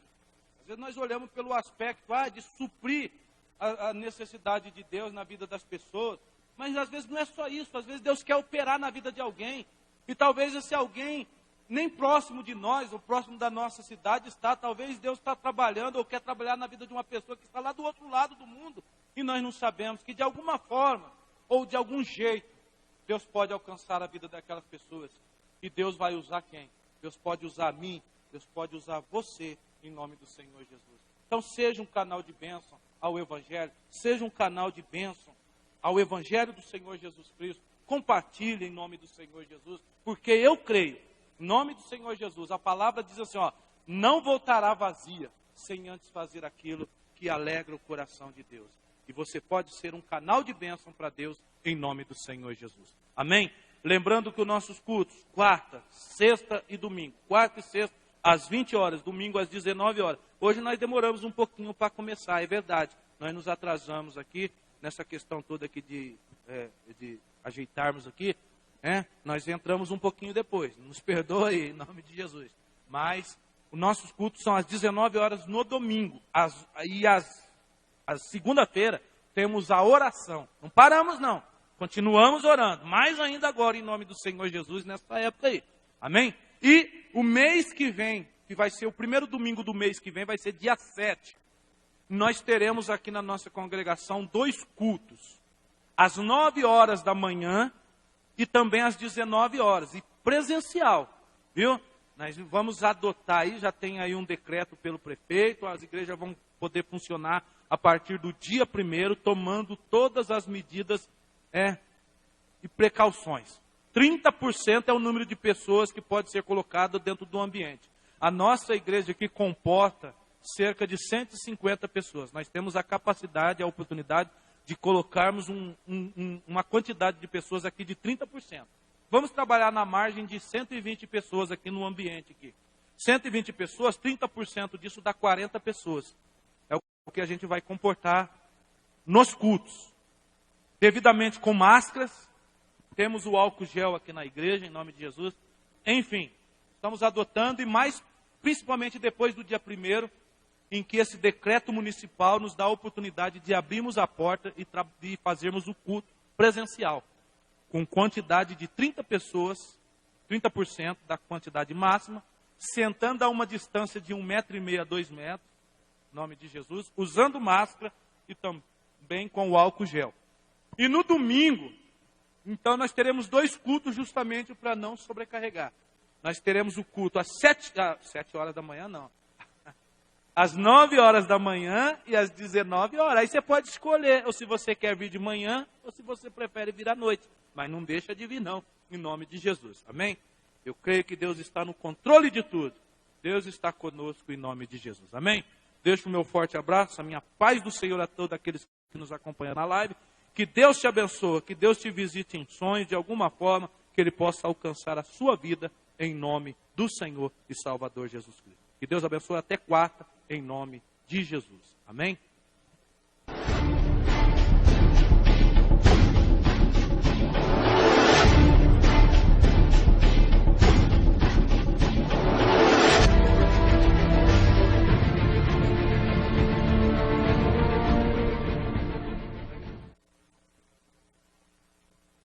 D: Às vezes nós olhamos pelo aspecto de suprir a necessidade de Deus na vida das pessoas. Mas às vezes não é só isso. Às vezes Deus quer operar na vida de alguém. E talvez esse alguém, nem próximo de nós, ou próximo da nossa cidade está. Talvez Deus está trabalhando ou quer trabalhar na vida de uma pessoa que está lá do outro lado do mundo. E nós não sabemos que de alguma forma, ou de algum jeito, Deus pode alcançar a vida daquelas pessoas. E Deus vai usar quem? Deus pode usar a mim, Deus pode usar você, em nome do Senhor Jesus. Então seja um canal de bênção ao Evangelho, seja um canal de bênção ao Evangelho do Senhor Jesus Cristo. Compartilhe em nome do Senhor Jesus, porque eu creio, em nome do Senhor Jesus, a palavra diz assim, não voltará vazia, sem antes fazer aquilo que alegra o coração de Deus. E você pode ser um canal de bênção para Deus, em nome do Senhor Jesus. Amém? Lembrando que os nossos cultos, quarta, sexta e domingo. Quarta e sexta, às 20 horas, domingo às 19 horas. Hoje nós demoramos um pouquinho para começar, é verdade. Nós nos atrasamos aqui, nessa questão toda aqui de ajeitarmos aqui. Nós entramos um pouquinho depois. Nos perdoe, em nome de Jesus. Mas os nossos cultos são às 19 horas no domingo. Às segunda-feira temos a oração. Não paramos não. Continuamos orando. Mais ainda agora em nome do Senhor Jesus nessa época aí. Amém? E o mês que vem, que vai ser o primeiro domingo do mês que vem, vai ser dia 7. Nós teremos aqui na nossa congregação 2 cultos. Às 9 horas da manhã e também às 19 horas. E presencial. Viu? Nós vamos adotar aí, já tem aí um decreto pelo prefeito, as igrejas vão poder funcionar a partir do dia 1º, tomando todas as medidas e precauções. 30% é o número de pessoas que pode ser colocado dentro do ambiente. A nossa igreja aqui comporta cerca de 150 pessoas. Nós temos a capacidade, a oportunidade de colocarmos uma quantidade de pessoas aqui de 30%. Vamos trabalhar na margem de 120 pessoas aqui no ambiente. Aqui. 120 pessoas, 30% disso dá 40 pessoas. É o que a gente vai comportar nos cultos. Devidamente com máscaras. Temos o álcool gel aqui na igreja, em nome de Jesus. Enfim, estamos adotando e mais, principalmente depois do dia 1º, em que esse decreto municipal nos dá a oportunidade de abrirmos a porta e fazermos o culto presencial. Com quantidade de 30 pessoas, 30% da quantidade máxima, sentando a uma distância de 1,5 m a 2 metros, em nome de Jesus, usando máscara e também com o álcool gel. E no domingo, então nós teremos 2 cultos justamente para não sobrecarregar. Nós teremos o culto às 7 horas da manhã, não. Às 9 horas da manhã e às 19 horas. Aí você pode escolher, ou se você quer vir de manhã, ou se você prefere vir à noite. Mas não deixa de vir não, em nome de Jesus. Amém? Eu creio que Deus está no controle de tudo. Deus está conosco em nome de Jesus. Amém? Deixo o meu forte abraço, a minha paz do Senhor a todos aqueles que nos acompanham na live. Que Deus te abençoe, que Deus te visite em sonhos, de alguma forma, que Ele possa alcançar a sua vida em nome do Senhor e Salvador Jesus Cristo. Que Deus abençoe até quarta, em nome de Jesus. Amém?